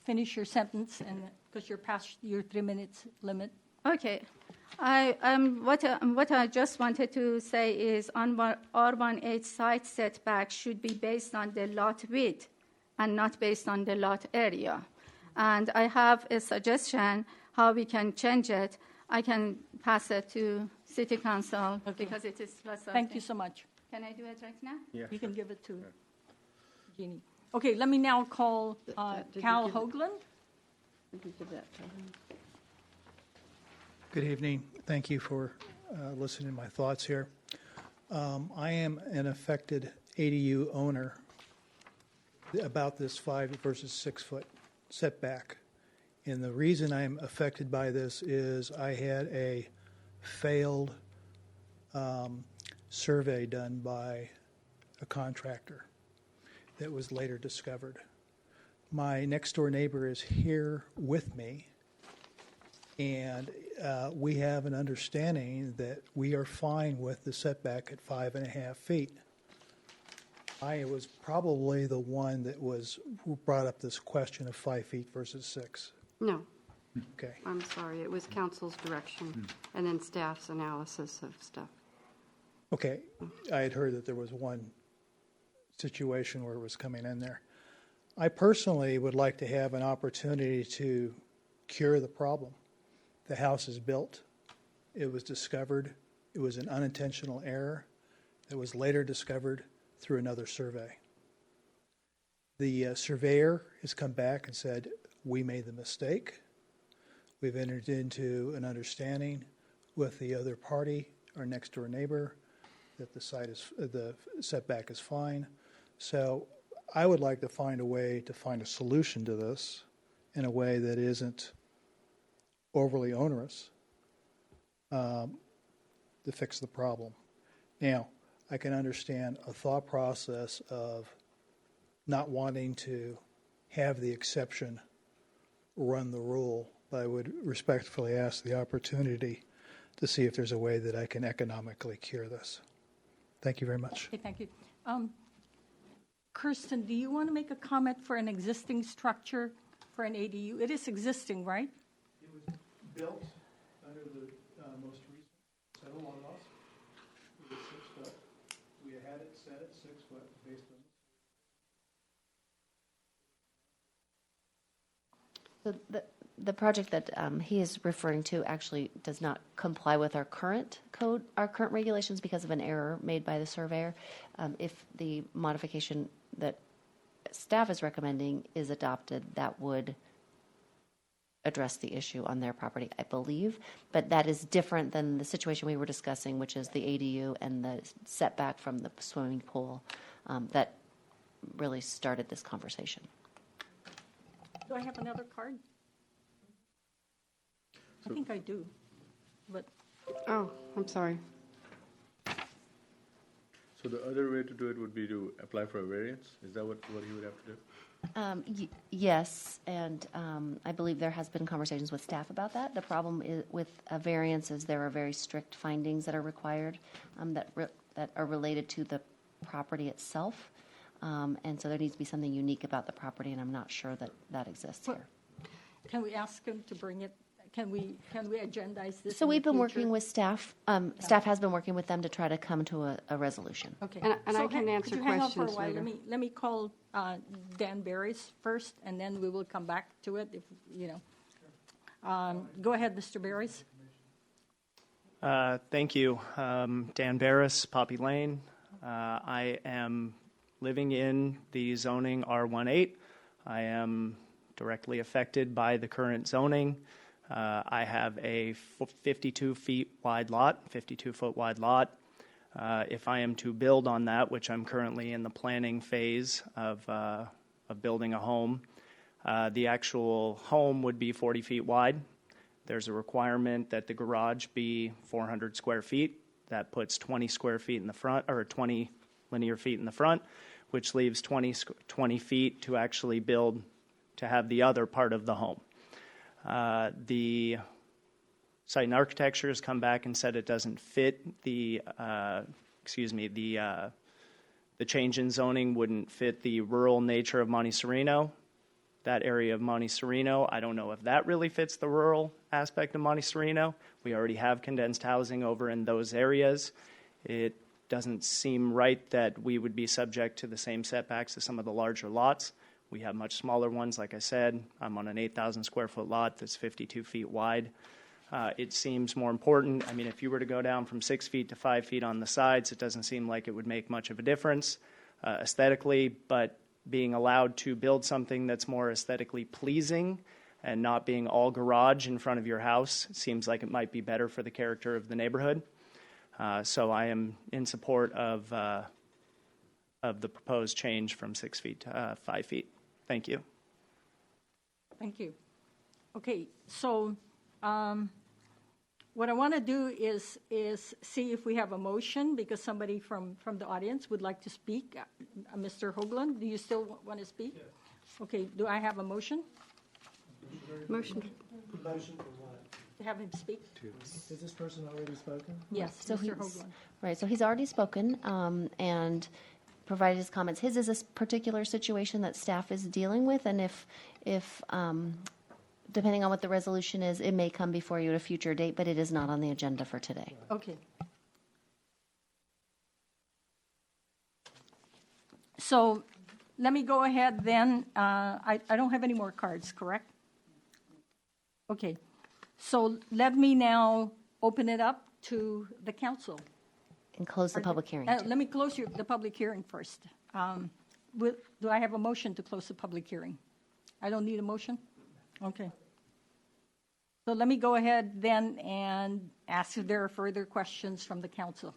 finish your sentence, and because you're past your 3 minutes limit? Okay. What I just wanted to say is on R18 site setback should be based on the lot width and not based on the lot area. And I have a suggestion how we can change it. I can pass it to City Council because it is less. Thank you so much. Can I do it right now? Yeah. You can give it to Jeannie. Okay, let me now call Cal Hoagland. Good evening. Thank you for listening to my thoughts here. I am an affected ADU owner about this 5 versus 6 foot setback. And the reason I'm affected by this is I had a failed survey done by a contractor that was later discovered. My next door neighbor is here with me, and we have an understanding that we are fine with the setback at 5.5 feet. I was probably the one that who brought up this question of 5 feet versus 6. No, Okay. I'm sorry. It was council's direction and then staff's analysis of stuff. Okay. I had heard that there was one situation where it was coming in there. I personally would like to have an opportunity to cure the problem. The house is built. It was discovered. It was an unintentional error that was later discovered through another survey. The surveyor has come back and said, we made the mistake. We've entered into an understanding with the other party, our next door neighbor, that the setback is fine. So I would like to find a way to find a solution to this in a way that isn't overly onerous to fix the problem. Now, I can understand a thought process of not wanting to have the exception run the rule, but I would respectfully ask the opportunity to see if there's a way that I can economically cure this. Thank you very much. Okay, thank you. Kirsten, do you want to make a comment for an existing structure for an ADU? It is existing, right? It was built under the most recent settled laws. It was 6 foot. We had it set at 6 foot based on. So the project that he is referring to actually does not comply with our current code, our current regulations, because of an error made by the surveyor. If the modification that staff is recommending is adopted, that would address the issue on their property, I believe. But that is different than the situation we were discussing, which is the ADU and the setback from the swimming pool that really started this conversation. Do I have another card? I think I do, but. Oh, I'm sorry. So the other way to do it would be to apply for a variance? Is that what he would have to do? Yes, and I believe there has been conversations with staff about that. The problem is, with a variance is there are very strict findings that are required that are related to the property itself. And so there needs to be something unique about the property, and I'm not sure that that exists here. Can we ask him to bring it? Can we agendize this? So we've been working with staff. Staff has been working with them to try to come to a resolution. Okay. And I can answer could you hang on questions for a while? later. Let me call Dan Barris first, and then we will come back to it. If you know, go ahead, Mr. Barris. Thank you, Dan Barris, Poppy Lane. I am living in the zoning R18. I am directly affected by the current zoning. I have a 52 feet wide lot, 52 foot wide lot. If I am to build on that, which I'm currently in the planning phase of building a home, the actual home would be 40 feet wide. There's a requirement that the garage be 400 square feet. That puts 20 square feet in the front, or 20 linear feet in the front, which leaves 20 feet to actually build, to have the other part of the home. The site and architecture has come back and said it doesn't fit the change in zoning wouldn't fit the rural nature of Monte Sereno. That area of Monte Sereno, I don't know if that really fits the rural aspect of Monte Sereno. We already have condensed housing over in those areas. It doesn't seem right that we would be subject to the same setbacks as some of the larger lots. We have much smaller ones, like I said. I'm on an 8,000 square foot lot that's 52 feet wide. It seems more important. I mean, if you were to go down from 6 feet to 5 feet on the sides, it doesn't seem like it would make much of a difference aesthetically, but being allowed to build something that's more aesthetically pleasing and not being all garage in front of your house seems like it might be better for the character of the neighborhood. So I am in support of the proposed change from 6 feet to 5 feet. Thank you. Thank you. Okay, so what I want to do is see if we have a motion, because somebody from the audience would like to speak. Mr. Hoagland, do you still want to speak? Yes. Okay, do I have a motion? Motion. Motion for what? To have him speak? Is this person already spoken? Yes, So Mr. Hoagland. right, so he's already spoken and provided his comments. His is a particular situation that staff is dealing with, and if depending on what the resolution is, it may come before you at a future date, but it is not on the agenda for today. Okay. So let me go ahead then. I don't have any more cards, correct? Okay. So let me now open it up to the council. And close the public hearing. Let me close the public hearing first. Do I have a motion to close the public hearing? I don't need a motion? Okay. So let me go ahead then and ask if there are further questions from the council.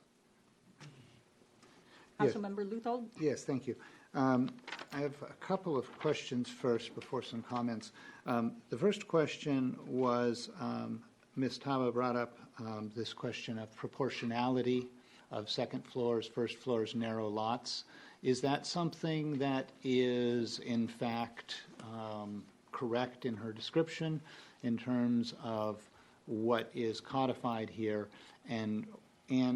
Yes. Councilmember Luthold? Yes, thank you. I have a couple of questions first before some comments. The first question was Ms. Tava brought up this question of proportionality of second floors, first floors, narrow lots. Is that something that is in fact correct in her description in terms of what is codified here, and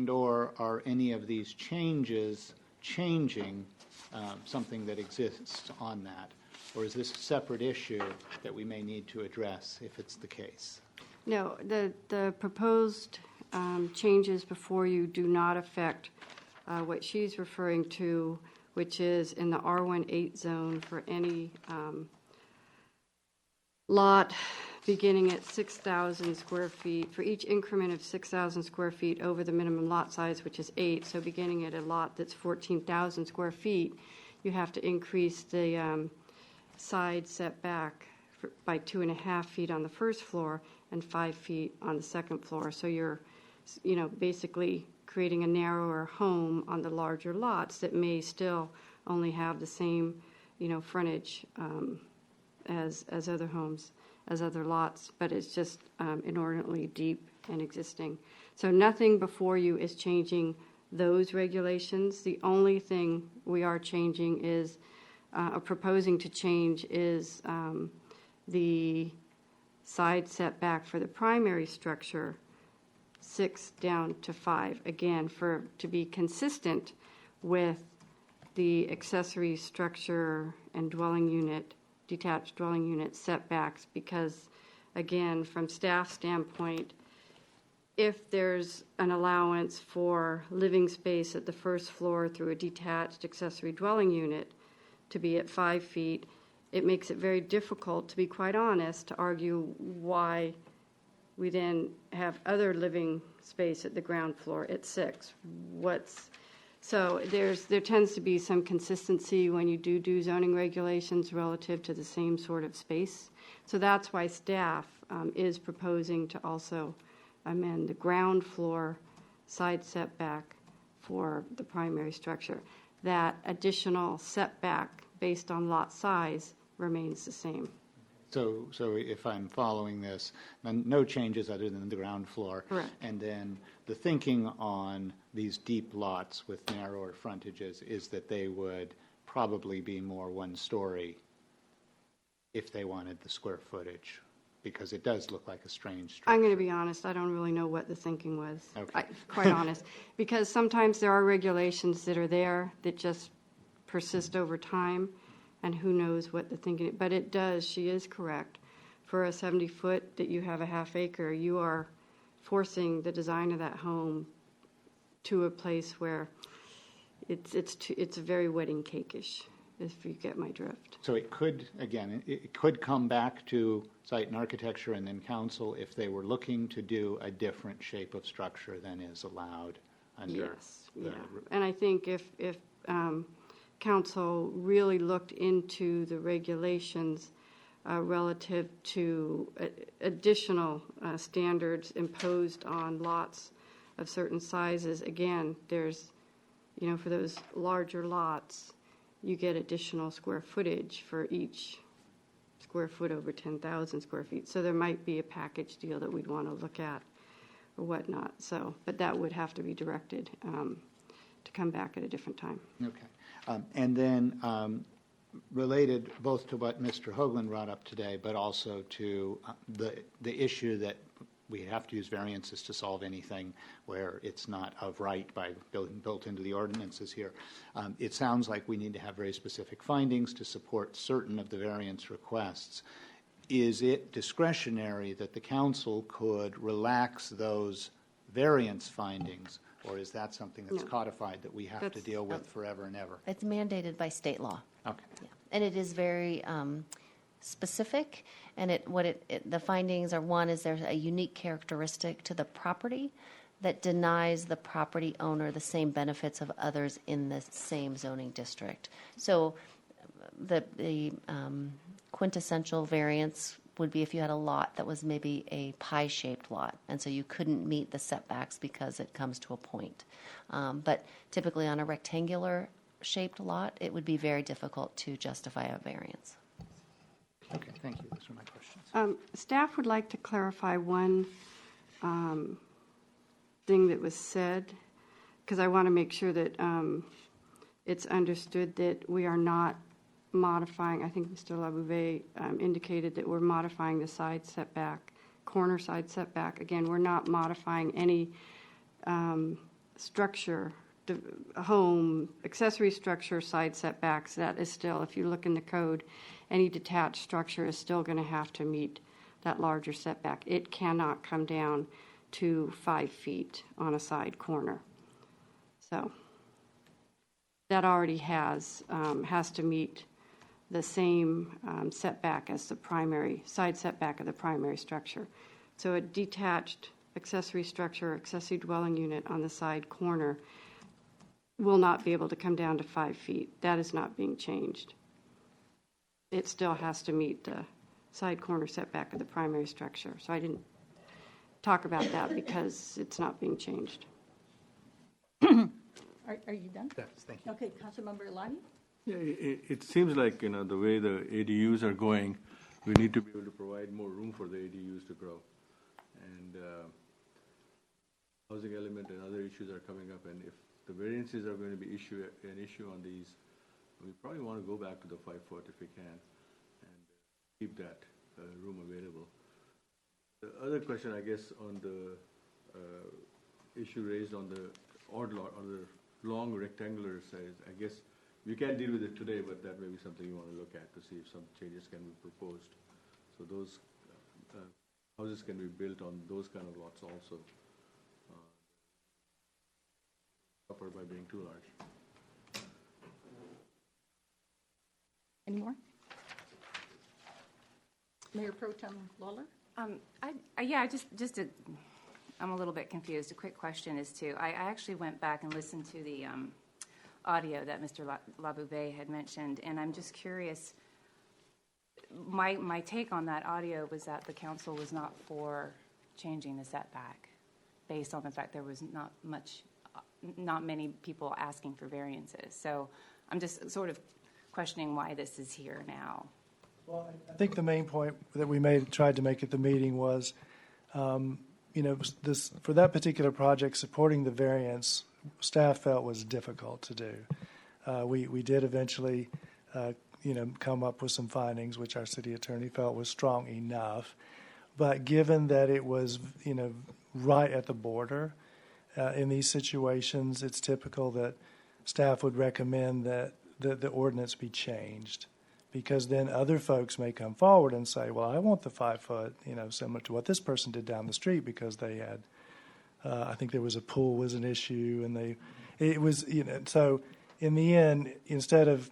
or are any of these changes changing something that exists on that? Or is this a separate issue that we may need to address if it's the case? No, the proposed changes before you do not affect what she's referring to, which is in the R18 zone for any lot beginning at 6,000 square feet, for each increment of 6,000 square feet over the minimum lot size, which is 8, so beginning at a lot that's 14,000 square feet, you have to increase the side setback by 2.5 feet on the first floor and 5 feet on the second floor. So you're, basically creating a narrower home on the larger lots that may still only have the same, frontage as other homes, as other lots, but it's just inordinately deep and existing. So nothing before you is changing those regulations. The only thing we are changing is, or proposing to change is the side setback for the primary structure, 6 down to 5, again, to be consistent with the accessory structure and dwelling unit, detached dwelling unit setbacks, because, again, from staff standpoint, if there's an allowance for living space at the first floor through a detached accessory dwelling unit to be at 5 feet, it makes it very difficult, to be quite honest, to argue why we then have other living space at the ground floor at 6. So there tends to be some consistency when you do zoning regulations relative to the same sort of space. So that's why staff is proposing to also amend the ground floor side setback for the primary structure. That additional setback based on lot size remains the same. So if I'm following this, then no changes other than the ground floor. Correct. And then the thinking on these deep lots with narrower frontages is that they would probably be more one-story if they wanted the square footage because it does look like a strange structure. I'm going to be honest, I don't really know what the thinking was. Okay. Quite honest. Because sometimes there are regulations that are there that just persist over time, and who knows what the thinking, but it does, she is correct. For a 70-foot that you have a half acre, you are forcing the design of that home to a place where it's very wedding cake-ish, if you get my drift. So it could, again, it could come back to site and architecture and then council if they were looking to do a different shape of structure than is allowed under. Yes, yeah. And I think if council really looked into the regulations relative to additional standards imposed on lots of certain sizes, again, there's, for those larger lots, you get additional square footage for each square foot over 10,000 square feet. So there might be a package deal that we'd want to look at or whatnot. So, but that would have to be directed to come back at a different time. Okay. And then related both to what Mr. Hoagland brought up today, but also to the issue that we have to use variances to solve anything where it's not of right by built into the ordinances here. It sounds like we need to have very specific findings to support certain of the variance requests. Is it discretionary that the council could relax those variance findings, or is that something that's codified that we have to deal with forever and ever? It's mandated by state law. Okay. Yeah. And it is very specific, and the findings are, one is there's a unique characteristic to the property that denies the property owner the same benefits of others in the same zoning district. So the quintessential variance would be if you had a lot that was maybe a pie-shaped lot, and so you couldn't meet the setbacks because it comes to a point. But typically on a rectangular-shaped lot, it would be very difficult to justify a variance. Okay, thank you. Those are my questions. Staff would like to clarify one thing that was said, because I want to make sure that it's understood that we are not modifying. I think Mr. Labouvet indicated that we're modifying the side setback, corner side setback. Again, we're not modifying any structure, home, accessory structure side setbacks. That is still, if you look in the code, any detached structure is still going to have to meet that larger setback. It cannot come down to 5 feet on a side corner. So that already has to meet the same setback as the primary, side setback of the primary structure. So a detached accessory structure, accessory dwelling unit on the side corner will not be able to come down to 5 feet. That is not being changed. It still has to meet the side corner setback of the primary structure. So I didn't talk about that because it's not being changed. Are you done? Yes, thank you. Okay, Councilmember Lani? Yeah, it seems like, the way the ADUs are going, we need to be able to provide more room for the ADUs to grow. And housing element and other issues are coming up, and if the variances are going to be an issue on these, we probably want to go back to the 5 foot if we can, and keep that room available. The other question, I guess, on the issue raised on the odd lot, on the long rectangular size, I guess we can't deal with it today, but that may be something you want to look at to see if some changes can be proposed. So those houses can be built on those kind of lots also, suffer by being too large. Any more? Mayor Pro Tem Lawler? I'm a little bit confused. A quick question is I actually went back and listened to the audio that Mr. Labouvet had mentioned, and I'm just curious. My take on that audio was that the council was not for changing the setback, based on the fact there was not many people asking for variances. So I'm just sort of questioning why this is here now. Well, I think the main point that we tried to make at the meeting was, this for that particular project, supporting the variance, staff felt was difficult to do. We did eventually, come up with some findings, which our city attorney felt was strong enough. But given that it was, right at the border, in these situations, it's typical that staff would recommend that the ordinance be changed, because then other folks may come forward and say, well, I want the 5 foot, similar to what this person did down the street, because they had, I think there was a pool was an issue, and it was, so in the end, instead of,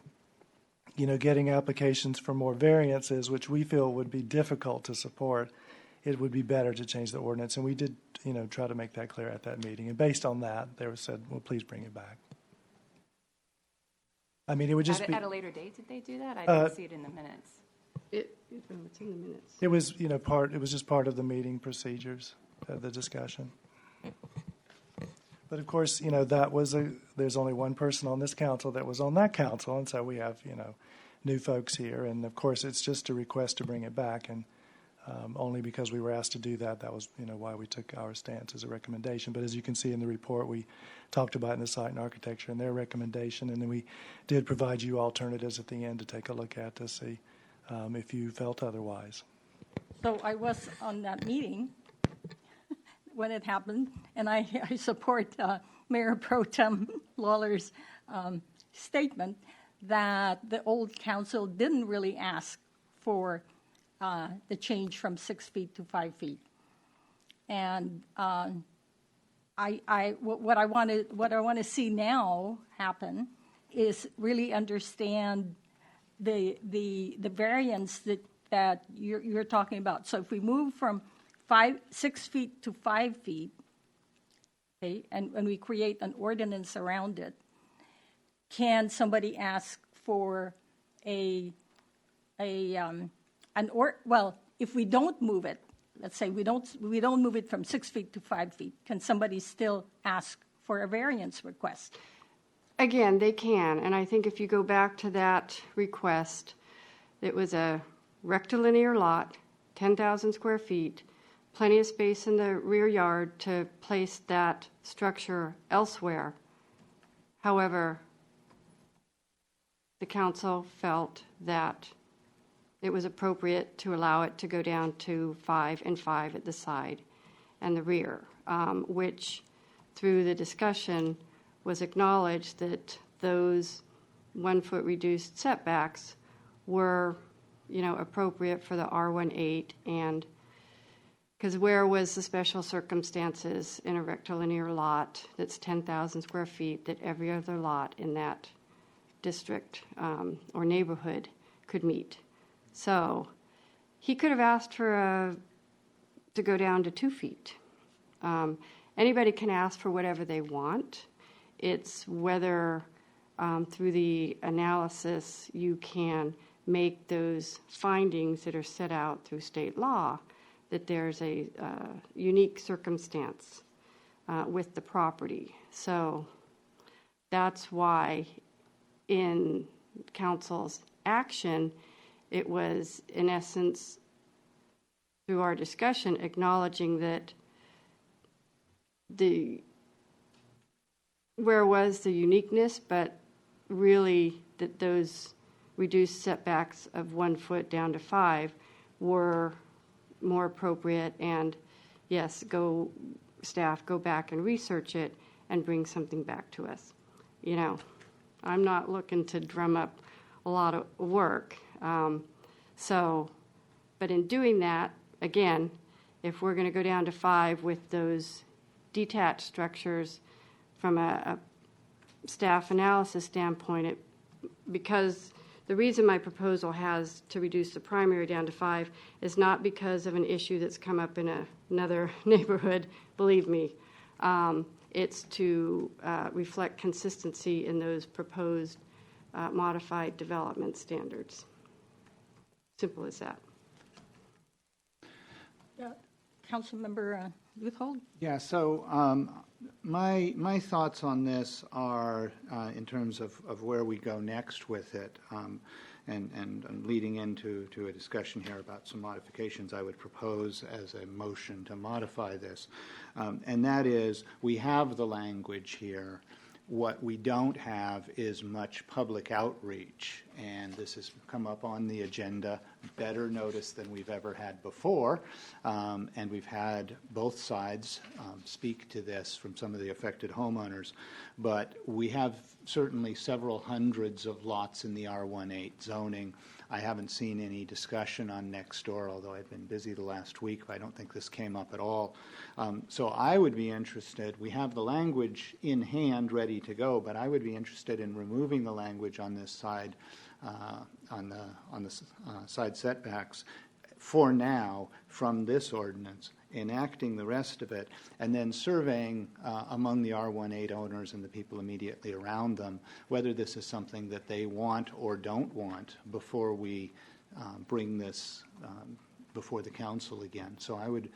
getting applications for more variances, which we feel would be difficult to support, it would be better to change the ordinance. And we did, try to make that clear at that meeting. And based on that, they were said, well, please bring it back. I mean, it would just be at a later date. Did they do that? I didn't see it in the minutes. It's in the minutes. It was, it was just part of the meeting procedures, the discussion. But of course, there's only one person on this council that was on that council, and so we have, new folks here. And of course, it's just a request to bring it back, and only because we were asked to do that, that was, why we took our stance as a recommendation. But as you can see in the report, we talked about in the site and architecture and their recommendation, and then we did provide you alternatives at the end to take a look at to see if you felt otherwise. So I was on that meeting when it happened, and I support Mayor Pro Tem Lawler's statement that the old council didn't really ask for the change from 6 feet to 5 feet. And what I want to see now happen is really understand the variance that you're talking about. So if we move from 6 feet to 5 feet, okay, and we create an ordinance around it, can somebody ask for well, if we don't move it, let's say we don't move it from 6 feet to 5 feet, can somebody still ask for a variance request? Again, they can, and I think if you go back to that request, it was a rectilinear lot, 10,000 square feet, plenty of space in the rear yard to place that structure elsewhere. However, the council felt that it was appropriate to allow it to go down to 5 and 5 at the side and the rear, which through the discussion was acknowledged that those 1 foot reduced setbacks were, appropriate for the R18, and because where was the special circumstances in a rectilinear lot that's 10,000 square feet that every other lot in that district or neighborhood could meet? So he could have asked to go down to 2 feet. Anybody can ask for whatever they want. It's whether through the analysis you can make those findings that are set out through state law that there's a unique circumstance with the property. So that's why in council's action, it was, in essence, through our discussion, acknowledging that where was the uniqueness, but really that those reduced setbacks of 1 foot down to 5 were more appropriate. And yes, staff, go back and research it and bring something back to us. I'm not looking to drum up a lot of work. But in doing that, again, if we're going to go down to 5 with those detached structures from a staff analysis standpoint, because the reason my proposal has to reduce the primary down to 5 is not because of an issue that's come up in another neighborhood, believe me. It's to reflect consistency in those proposed modified development standards. Simple as that. Councilmember Luthold? Yeah, so my thoughts on this are in terms of where we go next with it, and leading into a discussion here about some modifications I would propose as a motion to modify this. And that is, we have the language here What we don't have is much public outreach, and this has come up on the agenda, better notice than we've ever had before, and we've had both sides speak to this from some of the affected homeowners. But we have certainly several hundreds of lots in the R18 zoning. I haven't seen any discussion on next door, although I've been busy the last week. I don't think this came up at all. So I would be interested, we have the language in hand ready to go, but I would be interested in removing the language on this side, on the side setbacks for now from this ordinance, enacting the rest of it, and then surveying among the R18 owners and the people immediately around them whether this is something that they want or don't want before we bring this before the council again. So I would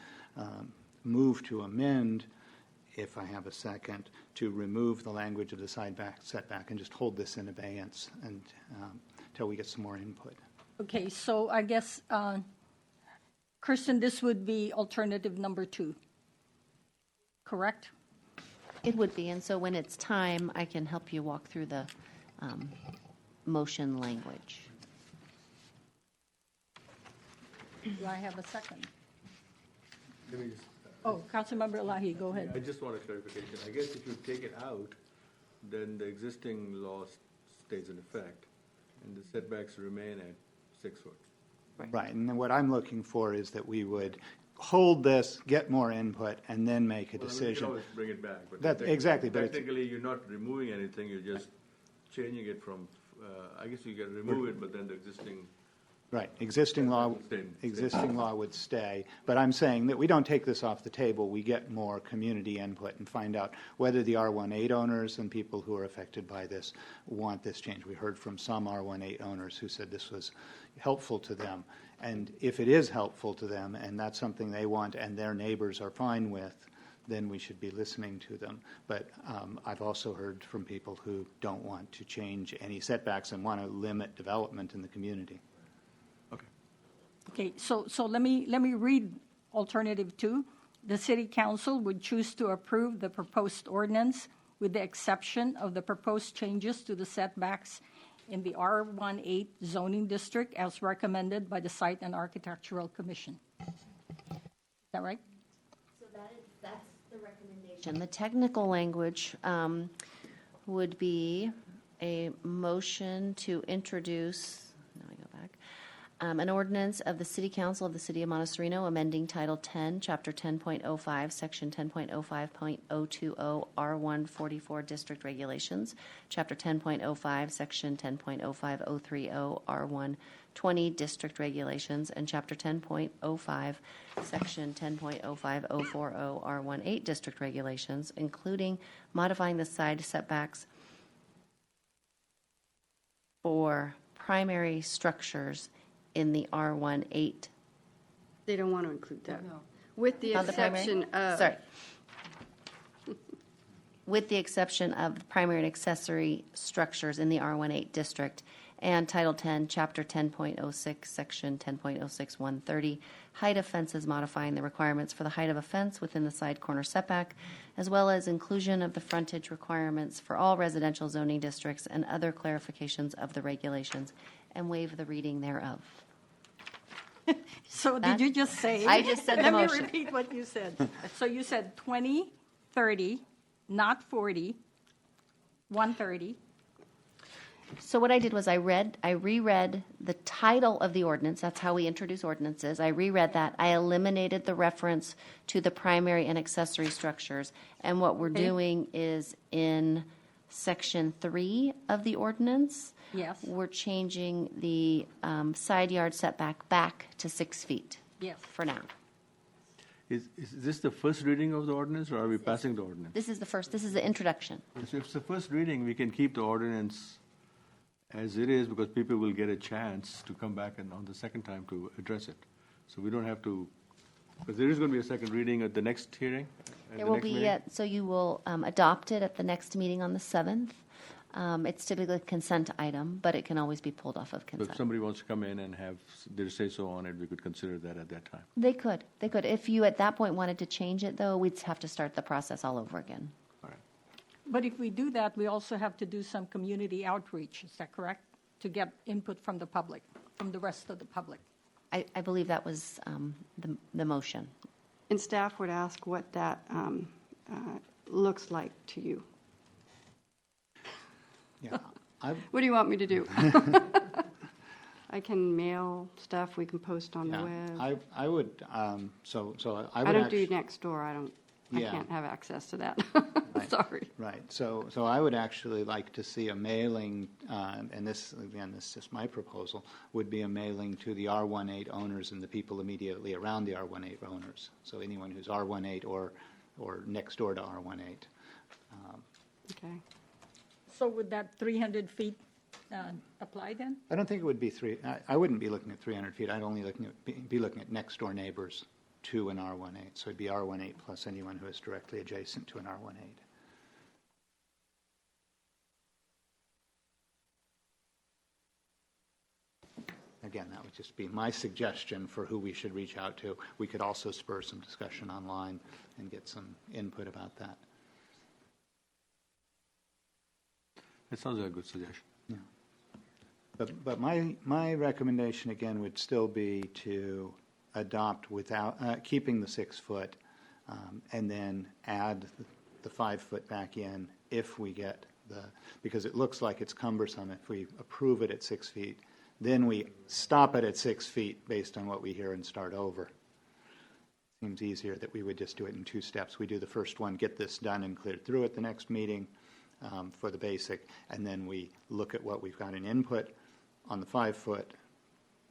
move to amend, if I have a second, to remove the language of the side setback and just hold this in abeyance until we get some more input. Okay, so I guess, Kirsten, this would be alternative number 2, correct? It would be, and so when it's time, I can help you walk through the motion language. Do I have a second? Let me just, Oh, Councilmember Elahi, go ahead. I just want a clarification. I guess if you take it out, then the existing law stays in effect, and the setbacks remain at 6 foot. Right, and then what I'm looking for is that we would hold this, get more input, and then make a Well, decision. we can always bring it back. But Exactly, but technically, you're not removing anything, you're just changing it from, I guess you can remove it, but then the existing. Right, existing law would stay, but I'm saying that we don't take this off the table, we get more community input and find out whether the R18 owners and people who are affected by this want this change. We heard from some R18 owners who said this was helpful to them, and if it is helpful to them and that's something they want and their neighbors are fine with, then we should be listening to them. But I've also heard from people who don't want to change any setbacks and want to limit development in the community. Okay, so let me read alternative 2. The city council would choose to approve the proposed ordinance with the exception of the proposed changes to the setbacks in the R18 zoning district as recommended by the Site and Architectural Commission. Is that right? So that's the recommendation. The technical language would be a motion to introduce, an ordinance of the City Council of the City of Monte Sereno amending Title 10, Chapter 10.05, Section 10.05.020 R144 District Regulations, Chapter 10.05, Section 10.05030 R120 District Regulations, and Chapter 10.05, Section 10.05040 R18 District Regulations, including modifying the side setbacks for primary structures in the R18. They don't want to include that. No. With the Not exception of. Sorry. With the exception of primary and accessory structures in the R18 district and Title 10, Chapter 10.06, Section 10.06 130, height of fences modifying the requirements for the height of a fence within the side corner setback, as well as inclusion of the frontage requirements for all residential zoning districts and other clarifications of the regulations, and waive the reading thereof. So did you just say? I just said the motion. Let me repeat what you said. So you said 20, 30, not 40, 130. So what I did was I reread the title of the ordinance. That's how we introduce ordinances. I reread that. I eliminated the reference to the primary and accessory structures. And what we're doing is in Section 3 of the ordinance, Yes. we're changing the side yard setback back to 6 feet. Yes. For now. Is this the first reading of the ordinance, or are we passing the ordinance? This is the introduction. So if it's the first reading, we can keep the ordinance as it is, because people will get a chance to come back and on the second time to address it. So we don't have to, because there is going to be a second reading at the next hearing? There will be, so you will adopt it at the next meeting on the 7th. It's typically a consent item, but it can always be pulled off of So consent. if somebody wants to come in and have their say-so on it, we could consider that at that time. They could. If you at that point wanted to change it, though, we'd have to start the process all over again. All right. But if we do that, we also have to do some community outreach, is that correct? To get input from the public, from the rest of the public. I believe that was the motion. And staff would ask what that looks like to you. Yeah. What do you want me to do? I can mail stuff. We can post on the web. I would. So I would. I don't do next door. I Yeah. can't have access to that. Right. Sorry. Right. So I would actually like to see a mailing, and this is just my proposal, would be a mailing to the R18 owners and the people immediately around the R18 owners. So anyone who's R18 or next door to R18. Okay. So would that 300 feet apply then? I don't think it would be I wouldn't be looking at 300 feet. I'd only be looking at next door neighbors to an R18. So it'd be R18 plus anyone who is directly adjacent to an R18. Again, that would just be my suggestion for who we should reach out to. We could also spur some discussion online and get some input about that. It sounds like a good suggestion. Yeah. But my recommendation again would still be to adopt without keeping the 6 foot, and then add the 5 foot back in if we get because it looks like it's cumbersome if we approve it at 6 feet. Then we stop it at 6 feet based on what we hear and start over. Seems easier that we would just do it in 2 steps. We do the first one, get this done and cleared through at the next meeting for the basic, and then we look at what we've got in input on the 5 foot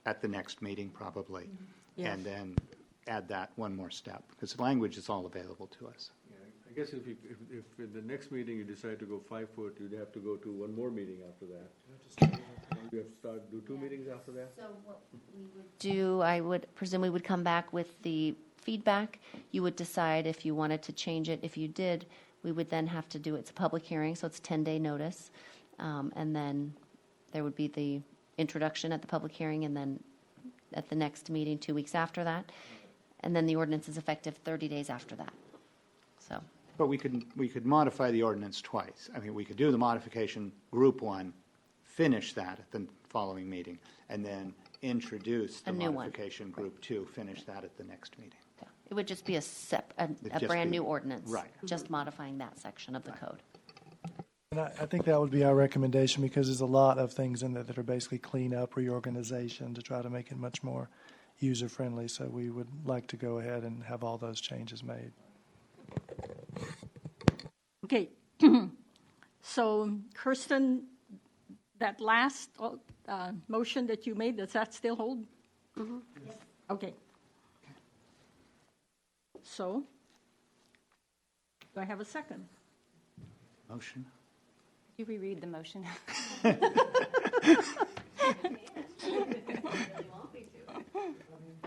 at the next meeting probably, Yes. and then add that one more step because the language is all available to us. Yeah, I guess if in the next meeting you decide to go 5 foot, you'd have to go to one more meeting after that. You have to do 2 meetings after that? So what we would do, I would presume we would come back with the feedback. You would decide if you wanted to change it. If you did, we would then have to do, it's a public hearing, so it's 10-day notice. And then there would be the introduction at the public hearing, and then at the next meeting 2 weeks after that. And then the ordinance is effective 30 days after that. So. But we could modify the ordinance twice. I mean, we could do the modification group 1, finish that at the following meeting, and then introduce the modification group 2, finish that at the next meeting. Yeah. It would just be a brand new ordinance. Right. Just modifying that section of the code. And I think that would be our recommendation because there's a lot of things in there that are basically clean up, reorganization to try to make it much more user-friendly. So we would like to go ahead and have all those changes made. Okay. So, Kirsten, that last motion that you made, does that still hold? Mm-hmm. Yes. Okay. So, do I have a second? Motion? You reread the motion.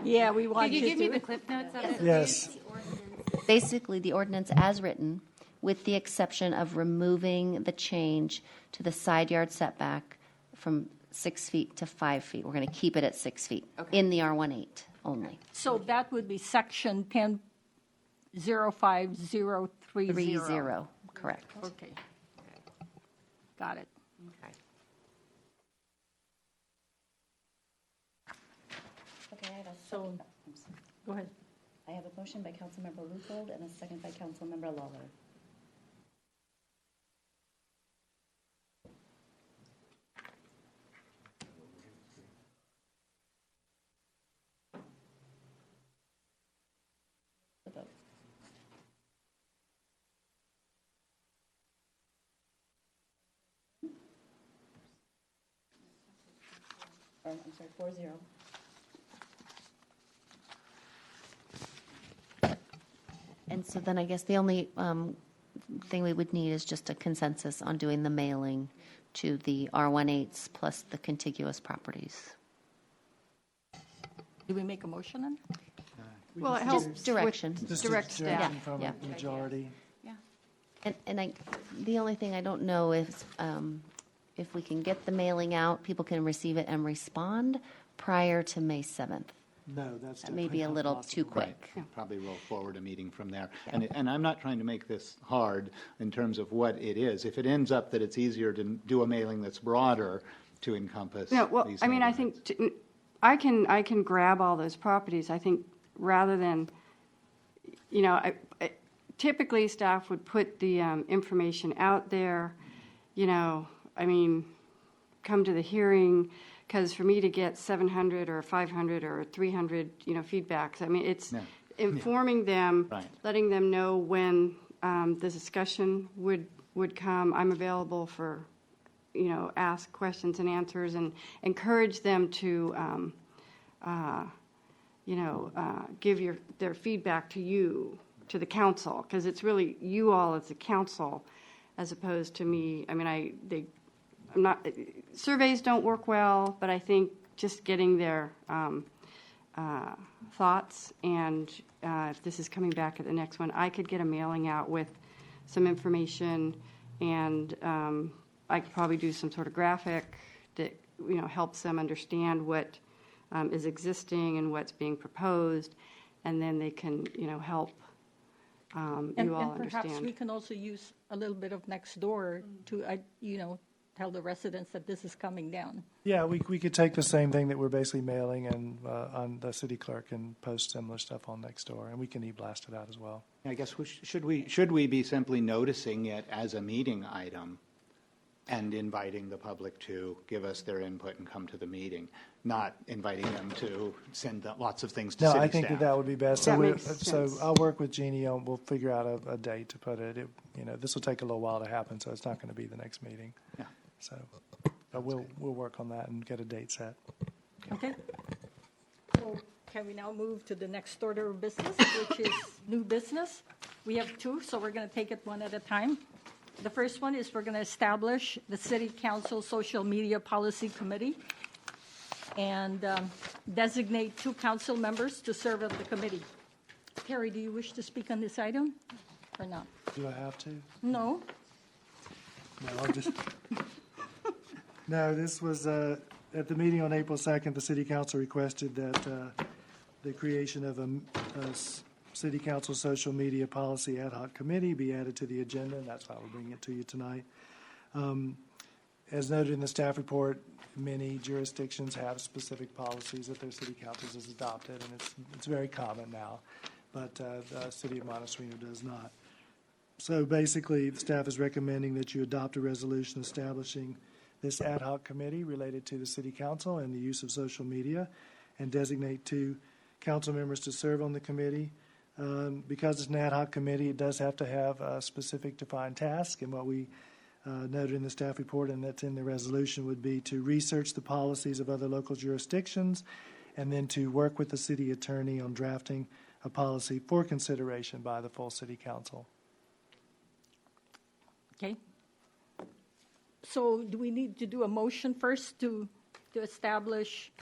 Yeah, we want Could you to give me do the it. clip notes of it? Yes. Basically, the ordinance as written, with the exception of removing the change to the side yard setback from 6 feet to 5 feet. We're going to keep it at 6 feet in the R18 only. So that would be section 10.05030. 30, correct. Okay. Got it. Okay. Okay, I have a So, go ahead. I have a motion by Councilmember Luthold and a second by Councilmember Lawler. The vote. I'm sorry, 4-0. And so then I guess the only thing we would need is just a consensus on doing the mailing to the R18s plus the contiguous properties. Do we make a motion on it? Well, it helps Just direction. Just direct a staff. direction from Yeah. a majority. And the only thing I don't know is if we can get the mailing out, people can receive it and respond prior to May 7th. No, that's That may be a definitely little not too possible. quick. Probably roll forward a meeting from there. And I'm not trying to make this hard in terms of what it is. If it ends up that it's easier to do a mailing that's broader to encompass No, well, these I mean, I neighborhoods. think I can grab all those properties. I think rather than, typically staff would put the information out there, I mean, come to the hearing, because for me to get 700 or 500 or 300, feedbacks, I mean, it's informing them, Right. letting them know when the discussion would come. I'm available for, ask questions and answers, and encourage them to, give their feedback to you, to the council, because it's really you all as a council, as opposed to me. I mean, surveys don't work well, but I think just getting their thoughts, and if this is coming back at the next one, I could get a mailing out with some information, and I could probably do some sort of graphic that helps them understand what is existing and what's being proposed, and then they can help you all And perhaps understand. we can also use a little bit of next door to, tell the residents that this is coming down. Yeah, we could take the same thing that we're basically mailing and on the city clerk and post similar stuff on Nextdoor, and we can e-blast it out as well. I guess should we be simply noticing it as a meeting item and inviting the public to give us their input and come to the meeting, not inviting them to send lots of things to No, city I think staff? that would be best. That So, makes so sense. I'll work with Jeannie on, we'll figure out a date to put it. This will take a little while to happen, so it's not going to be the next meeting. Yeah. So, but we'll work on that and get a date set. Okay? So can we now move to the next order of business, which is new business? We have two, so we're going to take it one at a time. The first one is we're going to establish the City Council Social Media Policy Committee and designate 2 council members to serve on the committee. Terry, do you wish to speak on this item or not? Do I have to? No? No, I'll just. No, this was at the meeting on April 2nd, the City Council requested that the creation of a City Council Social Media Policy Ad Hoc Committee be added to the agenda, and that's why we're bringing it to you tonight. As noted in the staff report, many jurisdictions have specific policies that their city councils has adopted, and it's very common now, but the City of Monte Sereno does not. So basically, the staff is recommending that you adopt a resolution establishing this ad hoc committee related to the City Council and the use of social media, and designate 2 council members to serve on the committee. Because it's an ad hoc committee, it does have to have a specific defined task, and what we noted in the staff report, and that's in the resolution, would be to research the policies of other local jurisdictions, and then to work with the city attorney on drafting a policy for consideration by the full City Council. Okay. So do we need to do a motion first to establish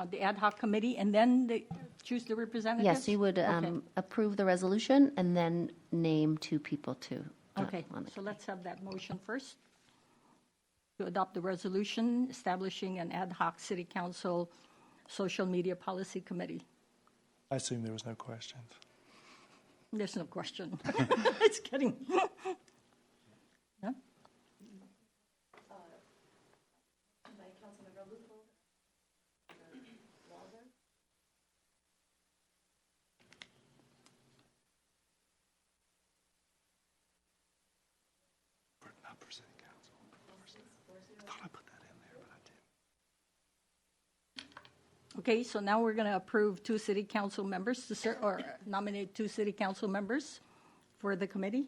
the ad hoc committee and then choose the representatives? Yes, you would Okay. approve the resolution and then name 2 people to. Okay, so let's have that motion first. To adopt the resolution establishing an ad hoc City Council Social Media Policy Committee. I assume there was no questions. There's no question. It's kidding. Yeah? Not for City Council. I thought I put that in there, but I didn't. Okay, so now we're going to approve 2 City Council members to serve, or nominate 2 City Council members for the committee.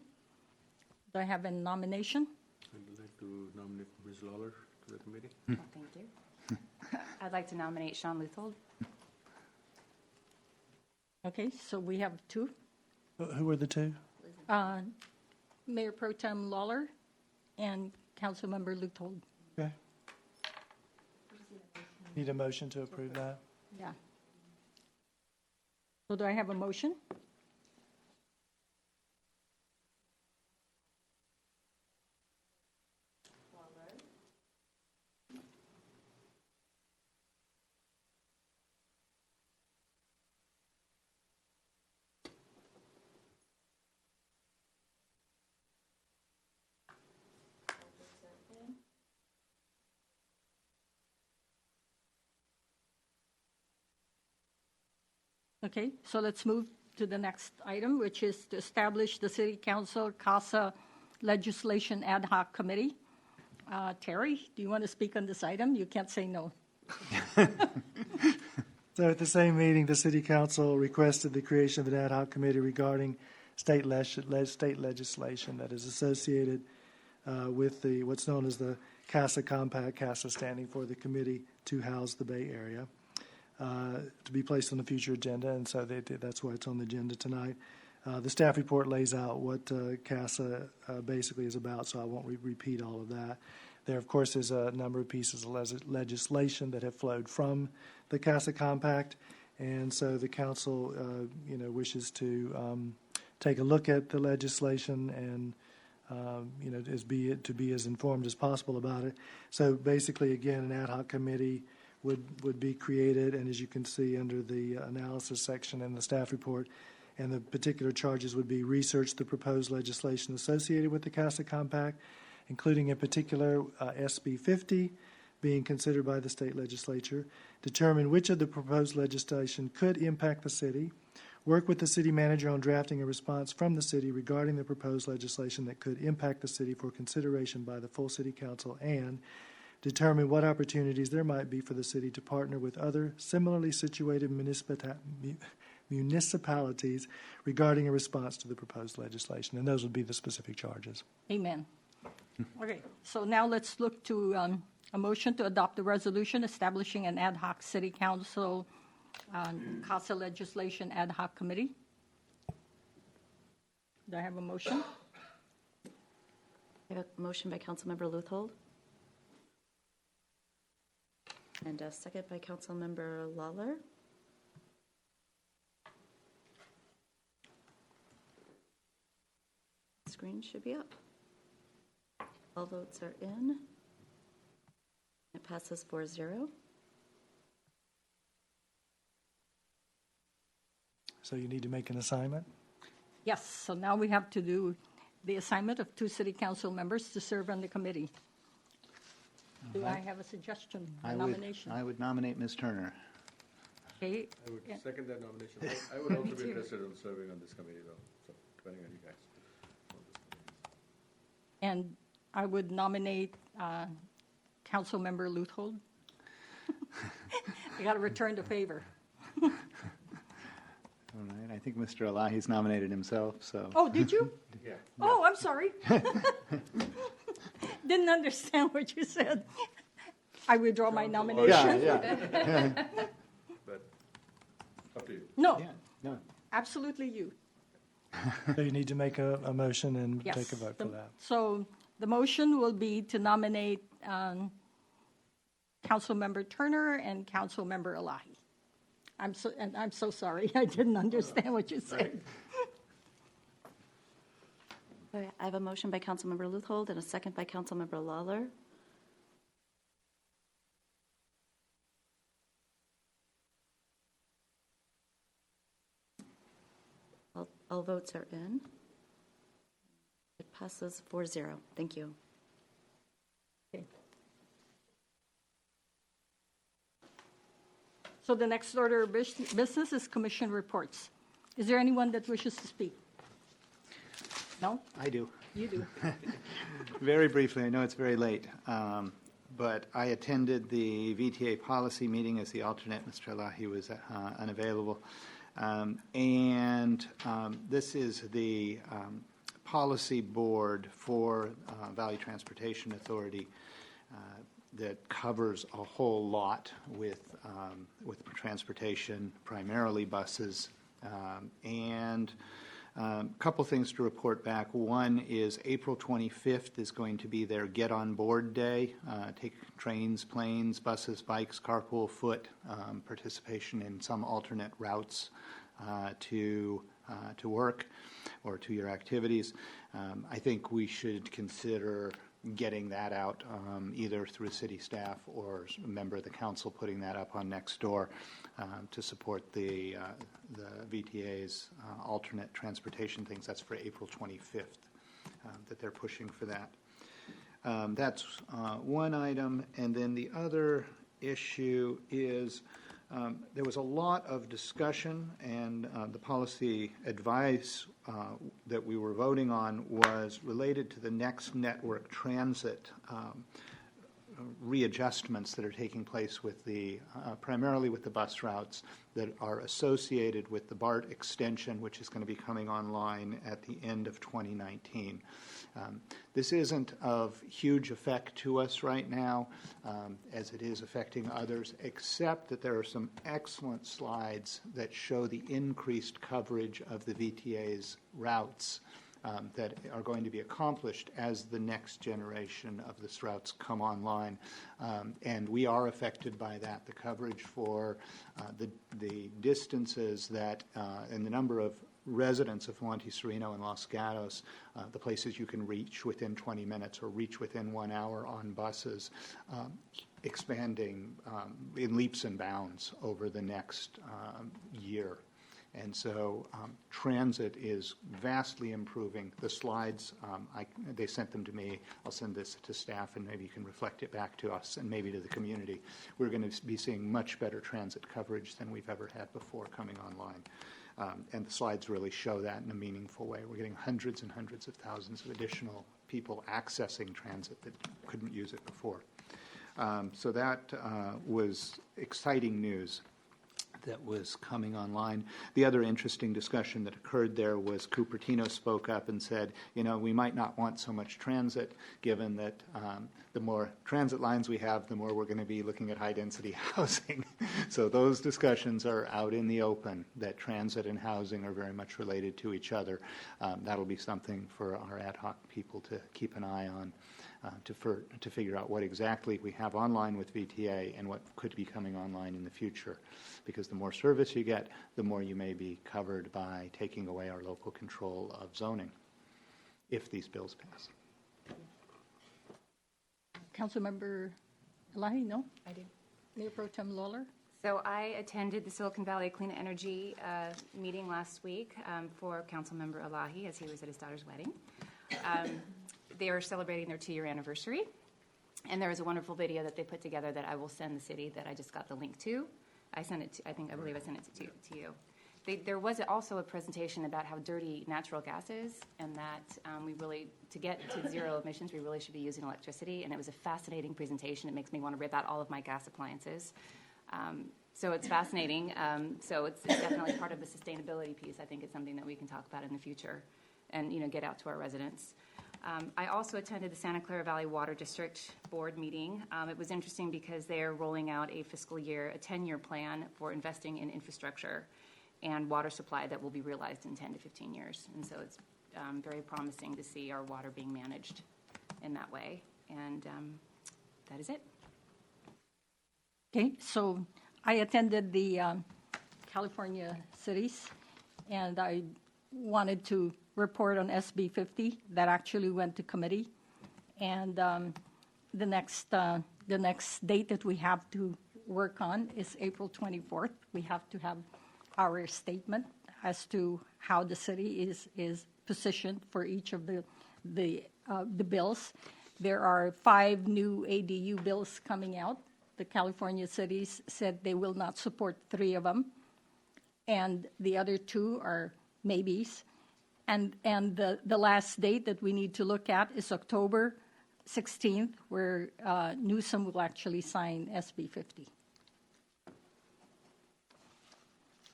Do I have a nomination? I'd like to nominate Ms. Lawler to the committee. Oh, thank you. I'd like to nominate Sean Luthold. Okay, so we have 2. Who are the 2? Mayor Pro Tem Lawler and Councilmember Luthold. Okay. Need a motion to approve that? Yeah. So do I have a motion? Okay, so let's move to the next item, which is to establish the City Council CASA Legislation Ad Hoc Committee. Terry, do you want to speak on this item? You can't say no. So at the same meeting, the City Council requested the creation of an ad hoc committee regarding state legislation that is associated with what's known as the CASA Compact, CASA standing for the Committee to House the Bay Area, to be placed on the future agenda, and so that's why it's on the agenda tonight. The staff report lays out what CASA basically is about, so I won't repeat all of that. There, of course, is a number of pieces of legislation that have flowed from the CASA Compact, and so the council, wishes to take a look at the legislation and, to be as informed as possible about it. So basically, again, an ad hoc committee would be created, and as you can see under the analysis section in the staff report, and the particular charges would be research the proposed legislation associated with the CASA Compact, including in particular SB 50 being considered by the state legislature, determine which of the proposed legislation could impact the city, work with the city manager on drafting a response from the city regarding the proposed legislation that could impact the city for consideration by the full city council, and determine what opportunities there might be for the city to partner with other similarly situated municipalities regarding a response to the proposed legislation. And those would be the specific charges. Amen. Okay, so now let's look to a motion to adopt the resolution establishing an ad hoc City Council CASA Legislation Ad Hoc Committee. Do I have a motion? I have a motion by Councilmember Leuthold. And a second by Councilmember Lawler. Screen should be up. All votes are in. It passes 4-0. So you need to make an assignment? Yes, so now we have to do the assignment of 2 city council members to serve on the committee. Do I have a suggestion, a nomination? I would nominate Ms. Turner. Okay. I would second that nomination. I would also be interested in serving on this committee, though, so depending on you guys. And I would nominate Council Member Leuthold. I got to return the favor. All right, I think Mr. Elahi's nominated himself, so. Oh, did you? Yeah. Oh, I'm sorry. Didn't understand what you said. I withdraw my nomination. Yeah. But up to you. No, No. absolutely you. So you need to make a motion and Yes. take a vote for that. So the motion will be to nominate Councilmember Turner and Councilmember Elahi. I'm so sorry. I didn't understand what you said. Okay, I have a motion by Councilmember Leuthold and a second by Councilmember Lawler. All votes are in. It passes 4-0. Thank you. Okay. So the next order of business is commission reports. Is there anyone that wishes to speak? No? I do. You do. Very briefly, I know it's very late, but I attended the VTA policy meeting as the alternate. Mr. Elahi was unavailable. This is the policy board for Valley Transportation Authority that covers a whole lot with transportation, primarily buses, and a couple things to report back. One is April 25th is going to be their Get On Board Day. Take trains, planes, buses, bikes, carpool, foot, participation in some alternate routes to work or to your activities. I think we should consider getting that out either through city staff or a member of the council putting that up on Nextdoor to support the VTA's alternate transportation things. That's for April 25th that they're pushing for that. That's one item. And then the other issue is There was a lot of discussion, and the policy advice that we were voting on was related to the next network transit readjustments that are taking place with the primarily with the bus routes that are associated with the BART extension, which is going to be coming online at the end of 2019. This isn't of huge effect to us right now, as it is affecting others, except that there are some excellent slides that show the increased coverage of the VTA's routes that are going to be accomplished as the next generation of this routes come online. And we are affected by that. The coverage for the distances that and the number of residents of Monte Sereno and Los Gatos, the places you can reach within 20 minutes or reach within 1 hour on buses, expanding in leaps and bounds over the next year. And so transit is vastly improving. The slides, they sent them to me. I'll send this to staff, and maybe you can reflect it back to us and maybe to the community. We're going to be seeing much better transit coverage than we've ever had before coming online. And the slides really show that in a meaningful way. We're getting hundreds and hundreds of thousands of additional people accessing transit that couldn't use it before. So that was exciting news that was coming online. The other interesting discussion that occurred there was Cupertino spoke up and said, you know, we might not want so much transit, given that the more transit lines we have, the more we're going to be looking at high-density housing. So those discussions are out in the open, that transit and housing are very much related to each other. That'll be something for our ad hoc people to keep an eye on. To figure out what exactly we have online with VTA and what could be coming online in the future. Because the more service you get, the more you may be covered by taking away our local control of zoning, if these bills pass. Councilmember Elahi, no? I do. Mayor Pro Tem Lawler? So I attended the Silicon Valley Clean Energy meeting last week for Councilmember Elahi as he was at his daughter's wedding. They are celebrating their 2-year anniversary, and there was a wonderful video that they put together that I will send the city that I just got the link to. I believe I sent it to you. There was also a presentation about how dirty natural gas is, and that we really, to get to zero emissions, we really should be using electricity, and it was a fascinating presentation. It makes me want to rip out all of my gas appliances. So it's fascinating. So it's definitely part of the sustainability piece. I think it's something that we can talk about in the future and, you know, get out to our residents. I also attended the Santa Clara Valley Water District Board meeting. It was interesting because they're rolling out a fiscal year, a 10-year plan for investing in infrastructure and water supply that will be realized in 10 to 15 years. And so it's very promising to see our water being managed in that way. And that is it. Okay, so I attended the California cities, and I wanted to report on SB 50 that actually went to committee. And the next date that we have to work on is April 24th. We have to have our statement as to how the city is positioned for each of the bills. There are 5 new ADU bills coming out. The California cities said they will not support 3 of them, and the other 2 are maybes. And the last date that we need to look at is October 16th, where Newsom will actually sign SB 50.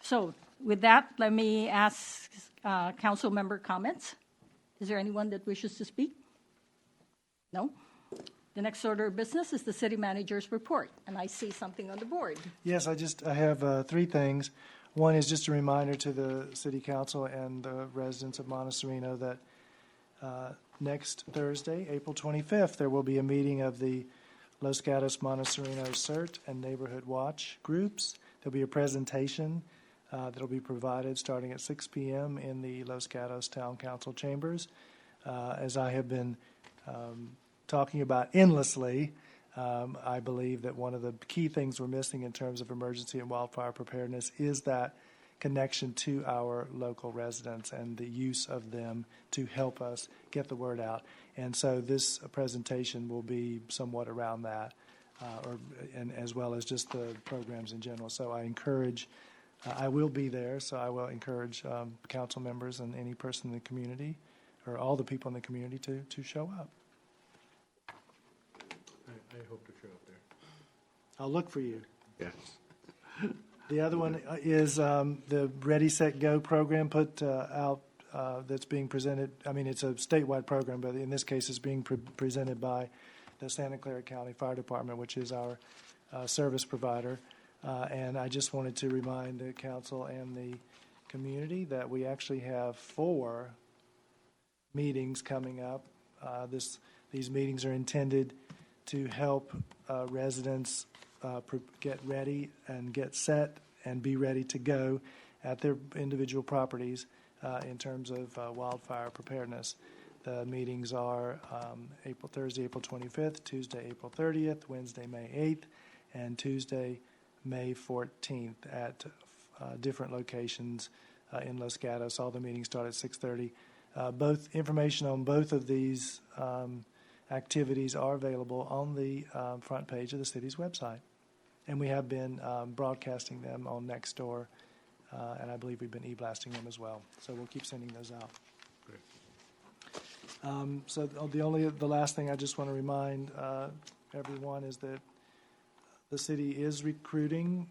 So with that, let me ask council member comments. Is there anyone that wishes to speak? No? The next order of business is the city manager's report, and I see something on the board. Yes, I have 3 things. One is just a reminder to the City Council and the residents of Monte Sereno that next Thursday, April 25th, there will be a meeting of the Los Gatos Monte Sereno CERT and Neighborhood Watch groups. There'll be a presentation that'll be provided starting at 6 p.m. in the Los Gatos Town Council chambers. As I have been talking about endlessly, I believe that one of the key things we're missing in terms of emergency and wildfire preparedness is that connection to our local residents and the use of them to help us get the word out. And so this presentation will be somewhat around that. and as well as just the programs in general. So I encourage, I will be there, so I will encourage council members and any person in the community, or all the people in the community to show up. I hope to show up there. I'll look for you. Yes. The other one is the Ready, Set, Go program put out that's being presented. I mean, it's a statewide program, but in this case, it's being presented by the Santa Clara County Fire Department, which is our service provider. And I just wanted to remind the council and the community that we actually have 4 meetings coming up. These meetings are intended to help residents get ready and get set and be ready to go at their individual properties in terms of wildfire preparedness. The meetings are Thursday, April 25th, Tuesday, April 30th, Wednesday, May 8th, and Tuesday, May 14th at different locations in Los Gatos. All the meetings start at 6:30. Both information on both of these activities are available on the front page of the city's website. And we have been broadcasting them on Nextdoor, and I believe we've been e-blasting them as well. So we'll keep sending those out. So the last thing I just want to remind everyone is that the city is recruiting,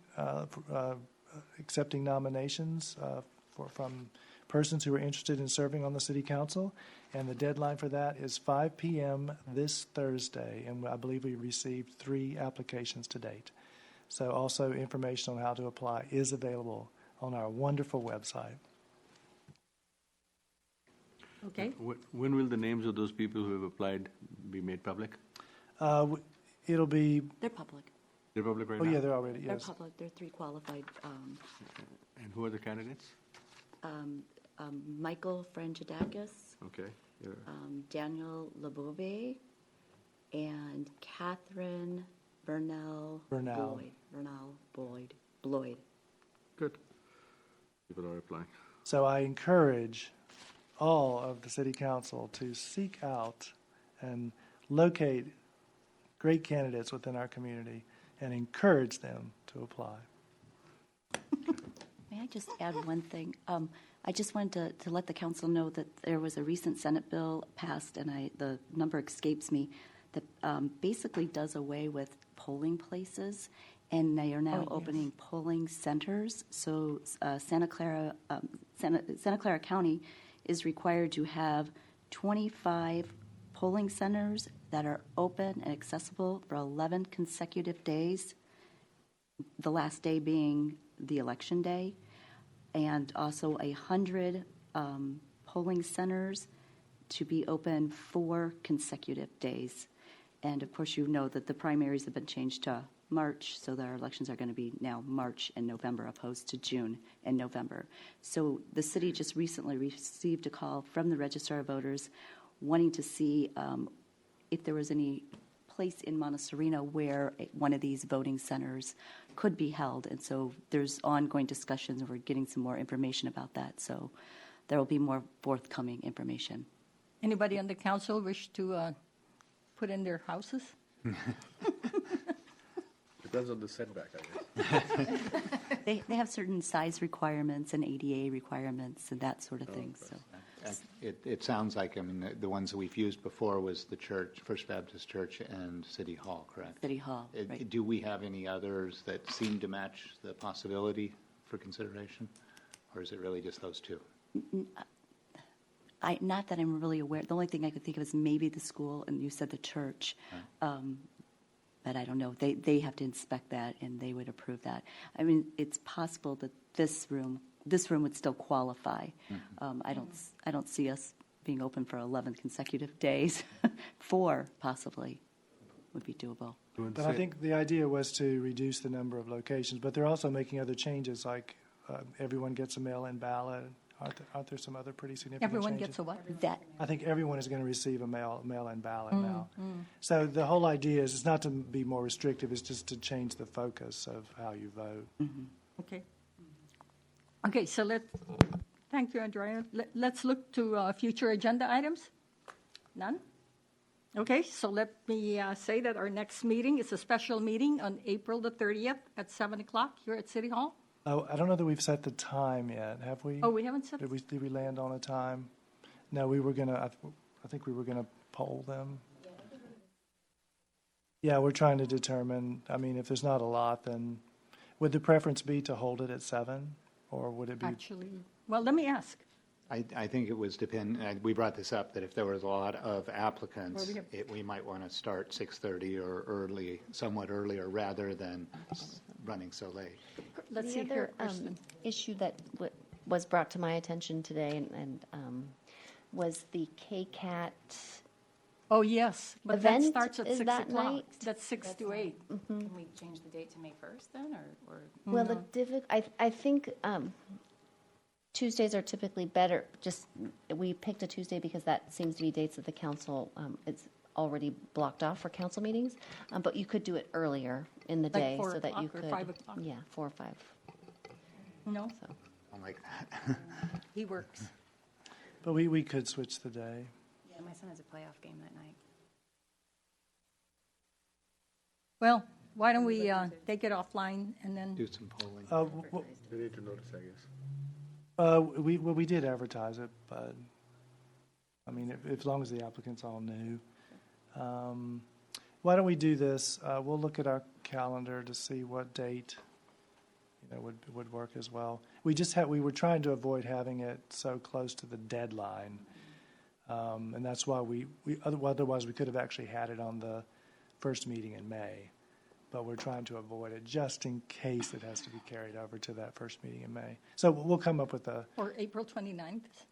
accepting nominations from persons who are interested in serving on the city council, and the deadline for that is 5 p.m. this Thursday, and I believe we received 3 applications to date. So also information on how to apply is available on our wonderful website. Okay. When will the names of those people who have applied be made public? It'll be... They're public. They're public right Oh, now? yeah, they're already, They're yes. public. They're 3 qualified. And who are the candidates? Michael Frangidakis, Okay. Yeah. Daniel Labove, and Catherine Burnell Bloyd. Good. People are applying. So I encourage all of the city council to seek out and locate great candidates within our community and encourage them to apply. May I just add one thing? I just wanted to let the council know that there was a recent Senate bill passed, and the number escapes me, that basically does away with polling places, and they are now opening polling centers. So Santa Clara County is required to have 25 polling centers that are open and accessible for 11 consecutive days, the last day being the election day, and also 100 polling centers to be open 4 consecutive days. And of course, you know that the primaries have been changed to March, so that our elections are going to be now March and November opposed to June and November. So the city just recently received a call from the Registrar of Voters wanting to see if there was any place in Monte Sereno where one of these voting centers could be held. And so there's ongoing discussions, and we're getting some more information about that. So there will be more forthcoming information. Anybody on the council wish to put in their houses? Depends on the setback, I guess. They have certain size requirements and ADA requirements and that sort of thing. So It sounds like, I mean, the ones that we've used before was the church, First Baptist Church, and City Hall, correct? City Hall, right. Do we have any others that seem to match the possibility for consideration? Or is it really just those 2? Not that I'm really aware. The only thing I could think of is maybe the school, and you said the church. But I don't know. They have to inspect that, and they would approve that. I mean, it's possible that this room would still qualify. I don't see us being open for 11 consecutive days. 4 possibly would be doable. But I think the idea was to reduce the number of locations, but they're also making other changes, like everyone gets a mail-in ballot. Aren't there some other pretty significant Everyone changes? gets a what? I think everyone is going to receive a mail-in ballot now. So the whole idea is it's not to be more restrictive, it's just to change the focus of how you vote. Okay. Okay, so thank you, Andrea. Let's look to future agenda items. None? Okay, so let me say that our next meeting is a special meeting on April the 30th at 7 o'clock here at City Hall. Oh, I don't know that we've set the time yet, have we? Oh, we haven't set. Did we land on a time? No, we were gonna, I think we were gonna poll them. Yeah, we're trying to determine, I mean, if there's not a lot, then would the preference be to hold it at 7? Or would it be? Actually, well, let me ask. I think it was we brought this up, that if there was a lot of applicants, Well, we might want to start 6:30 or somewhat earlier, rather than running so late. Let's The see here, other Kristen. issue that was brought to my attention today and was the KCAT Oh, yes, but that event. starts at Is 6 that o'clock. night? That's 6 to 8. Can we change the date to May 1st then, or? Well, I think Tuesdays are typically better. Just we picked a Tuesday because that seems to be dates that the council it's already blocked off for council meetings. But you could do it earlier in the Like day 4 so that you o'clock or could. 5 o'clock? Yeah, 4 or 5. No, So. I like that. he works. But we could switch the day. Yeah, my son has a playoff game that night. Well, why don't we take it offline and then, Do some polling. They need to notice, I guess. We did advertise it, but, I mean, if as long as the applicants all knew. Why don't we do this? We'll look at our calendar to see what date, would work as well. We were trying to avoid having it so close to the deadline. And that's why otherwise we could have actually had it on the first meeting in May. But we're trying to avoid it just in case it has to be carried over to that first meeting in May. So we'll come up with or April 29th?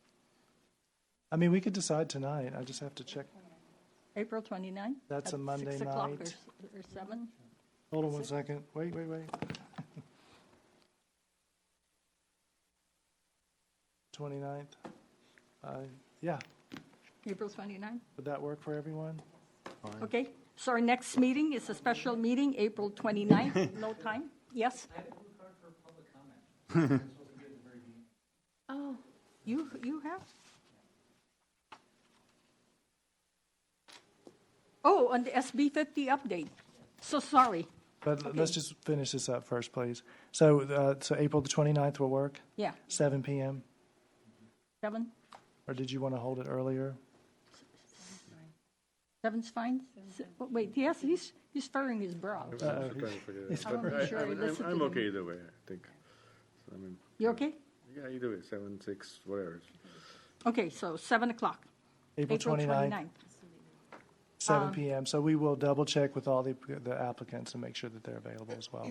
I mean, we could decide tonight. I just have to check. April 29th? That's a at Monday 6 o'clock night. or 7? Hold on one second. Wait. 29th? Yeah. April 29th? Would that work for everyone? Okay, so our next meeting is a special meeting, April 29th, no time? Yes? I have a blue card for public comment. Oh, you have? Oh, on the SB 50 update. So sorry. But let's just finish this up first, please. So April the 29th will work? Yeah, 7 p.m.? 7? Or did you want to hold it earlier? 7's fine? Wait, yes, he's furrowing his brow. I'm trying to figure it out. I wanna be sure I listen to I'm him. okay either way, I think. So, I mean, You okay? yeah, either way, 7, 6, whatever. Okay, so 7 o'clock. April 29th, 7 p.m. So we will double check with all the applicants and make sure that they're available as well.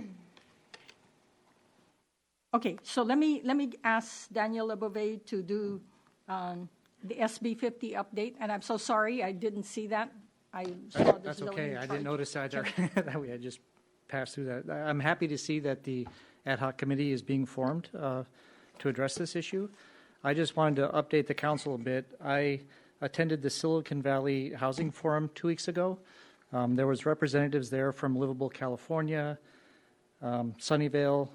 Okay, so let me ask Daniel Lebove to do the SB 50 update, and I'm so sorry, I didn't see that. I saw this That's note okay. in I charge. didn't notice either that we had just passed through that. I'm happy to see that the ad hoc committee is being formed to address this issue. I just wanted to update the council a bit. I attended the Silicon Valley Housing Forum 2 weeks ago. There was representatives there from Livable, California, Sunnyvale,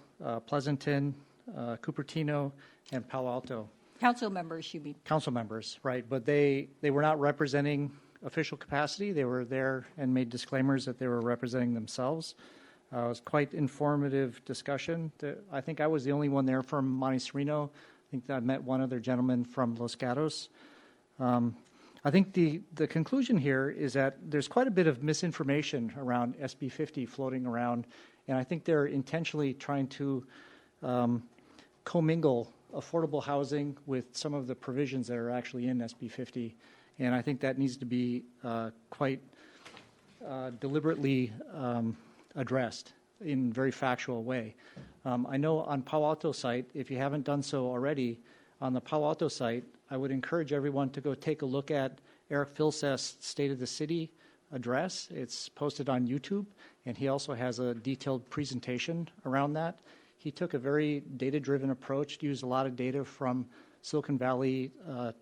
Pleasanton, Cupertino, and Palo Alto. Council members, you mean? Council members, right, but they were not representing official capacity. They were there and made disclaimers that they were representing themselves. It was quite informative discussion. I think I was the only one there from Monte Sereno. I think that I met one other gentleman from Los Gatos. I think the conclusion here is that there's quite a bit of misinformation around SB 50 floating around, and I think they're intentionally trying to commingle affordable housing with some of the provisions that are actually in SB 50. And I think that needs to be quite deliberately addressed in a very factual way. I know on Palo Alto site, if you haven't done so already, on the Palo Alto site, I would encourage everyone to go take a look at Eric Filseth's State of the City address. It's posted on YouTube, and he also has a detailed presentation around that. He took a very data-driven approach, used a lot of data from Silicon Valley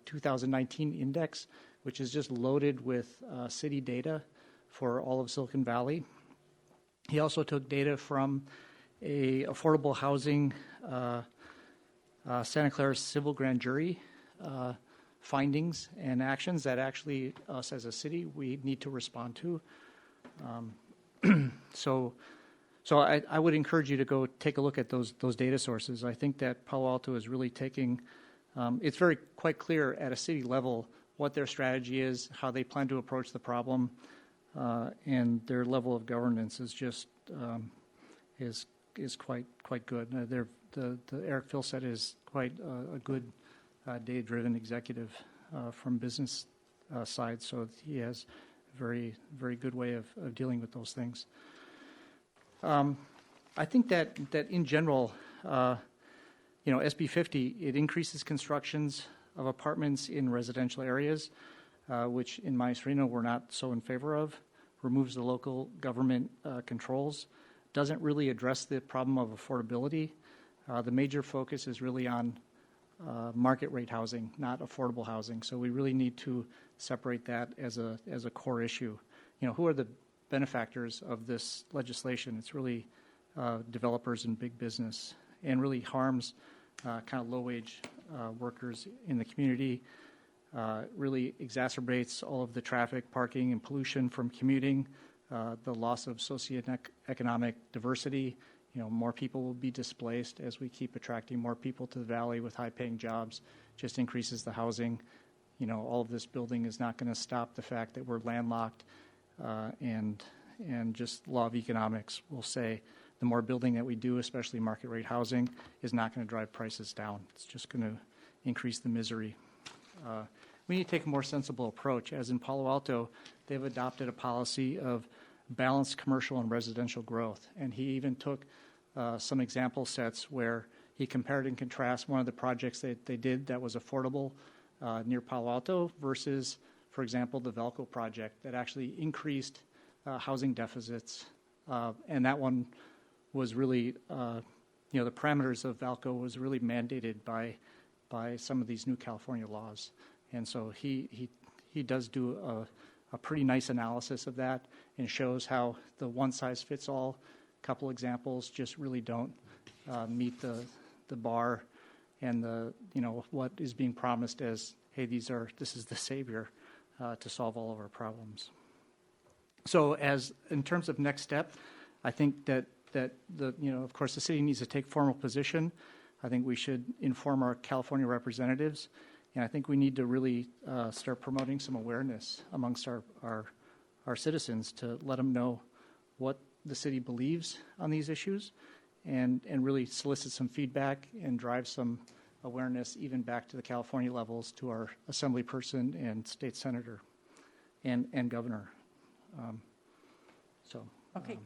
2019 index, which is just loaded with city data for all of Silicon Valley. He also took data from a affordable housing Santa Clara civil grand jury findings and actions that actually us as a city, we need to respond to. So I would encourage you to go take a look at those data sources. I think that Palo Alto is really taking, it's very quite clear at a city level what their strategy is, how they plan to approach the problem, and their level of governance is just is quite good. The Eric Philsett is quite a good data-driven executive from business side, so he has a very good way of dealing with those things. I think that in general, SB 50, it increases constructions of apartments in residential areas, which in Monte Sereno we're not so in favor of, removes the local government controls, doesn't really address the problem of affordability. The major focus is really on market rate housing, not affordable housing. So we really need to separate that as a core issue. Who are the benefactors of this legislation? It's really developers and big business, and really harms kind of low-wage workers in the community. Really exacerbates all of the traffic, parking, and pollution from commuting. The loss of socioeconomic diversity. More people will be displaced as we keep attracting more people to the valley with high-paying jobs. Just increases the housing. All of this building is not going to stop the fact that we're landlocked, and just law of economics will say the more building that we do, especially market rate housing, is not going to drive prices down. It's just going to increase the misery. We need to take a more sensible approach. As in Palo Alto, they've adopted a policy of balanced commercial and residential growth. And he even took some example sets where he compared and contrast one of the projects that they did that was affordable near Palo Alto versus, for example, the Velco project that actually increased housing deficits. And that one was really, the parameters of Velco was really mandated by some of these new California laws. And so he does do a pretty nice analysis of that and shows how the one-size-fits-all couple examples just really don't meet the bar and what is being promised as, hey, this is the savior to solve all of our problems. So in terms of next step, I think that of course the city needs to take formal position. I think we should inform our California representatives. And I think we need to really start promoting some awareness amongst our citizens to let them know what the city believes on these issues, and really solicit some feedback and drive some awareness even back to the California levels to our assembly person and state senator and governor. Okay.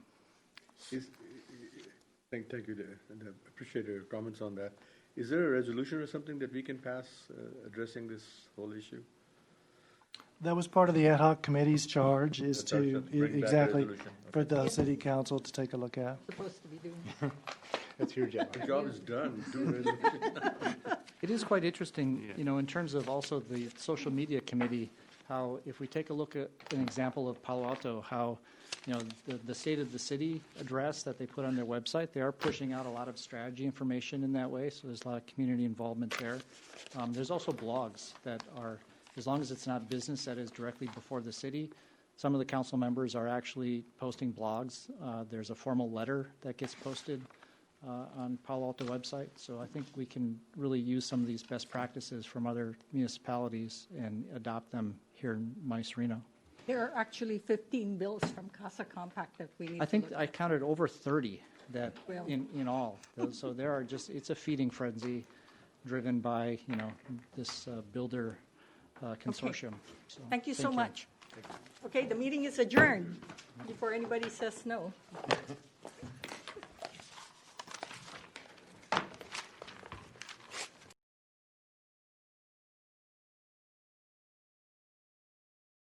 Thank you, and I appreciate your comments on that. Is there a resolution or something that we can pass addressing this whole issue? That was part of the ad hoc committee's charge, is That's to bring back a exactly resolution. for the city council to take a look at. Supposed to be doing. That's your job. The job is done. Do a resolution. It is quite interesting, in terms of also the social media committee, how if we take a look at an example of Palo Alto, how the state of the city address that they put on their website, they are pushing out a lot of strategy information in that way, so there's a lot of community involvement there. There's also blogs that are, as long as it's not business that is directly before the city, some of the council members are actually posting blogs. There's a formal letter that gets posted on Palo Alto website, so I think we can really use some of these best practices from other municipalities and adopt them here in Monte Sereno. There are actually 15 bills from Casa Compact that we need I to think look I at. counted over 30 that Well. in all. So there are it's a feeding frenzy driven by, this builder consortium. So, Thank you so much. Okay, the meeting is adjourned before anybody says no.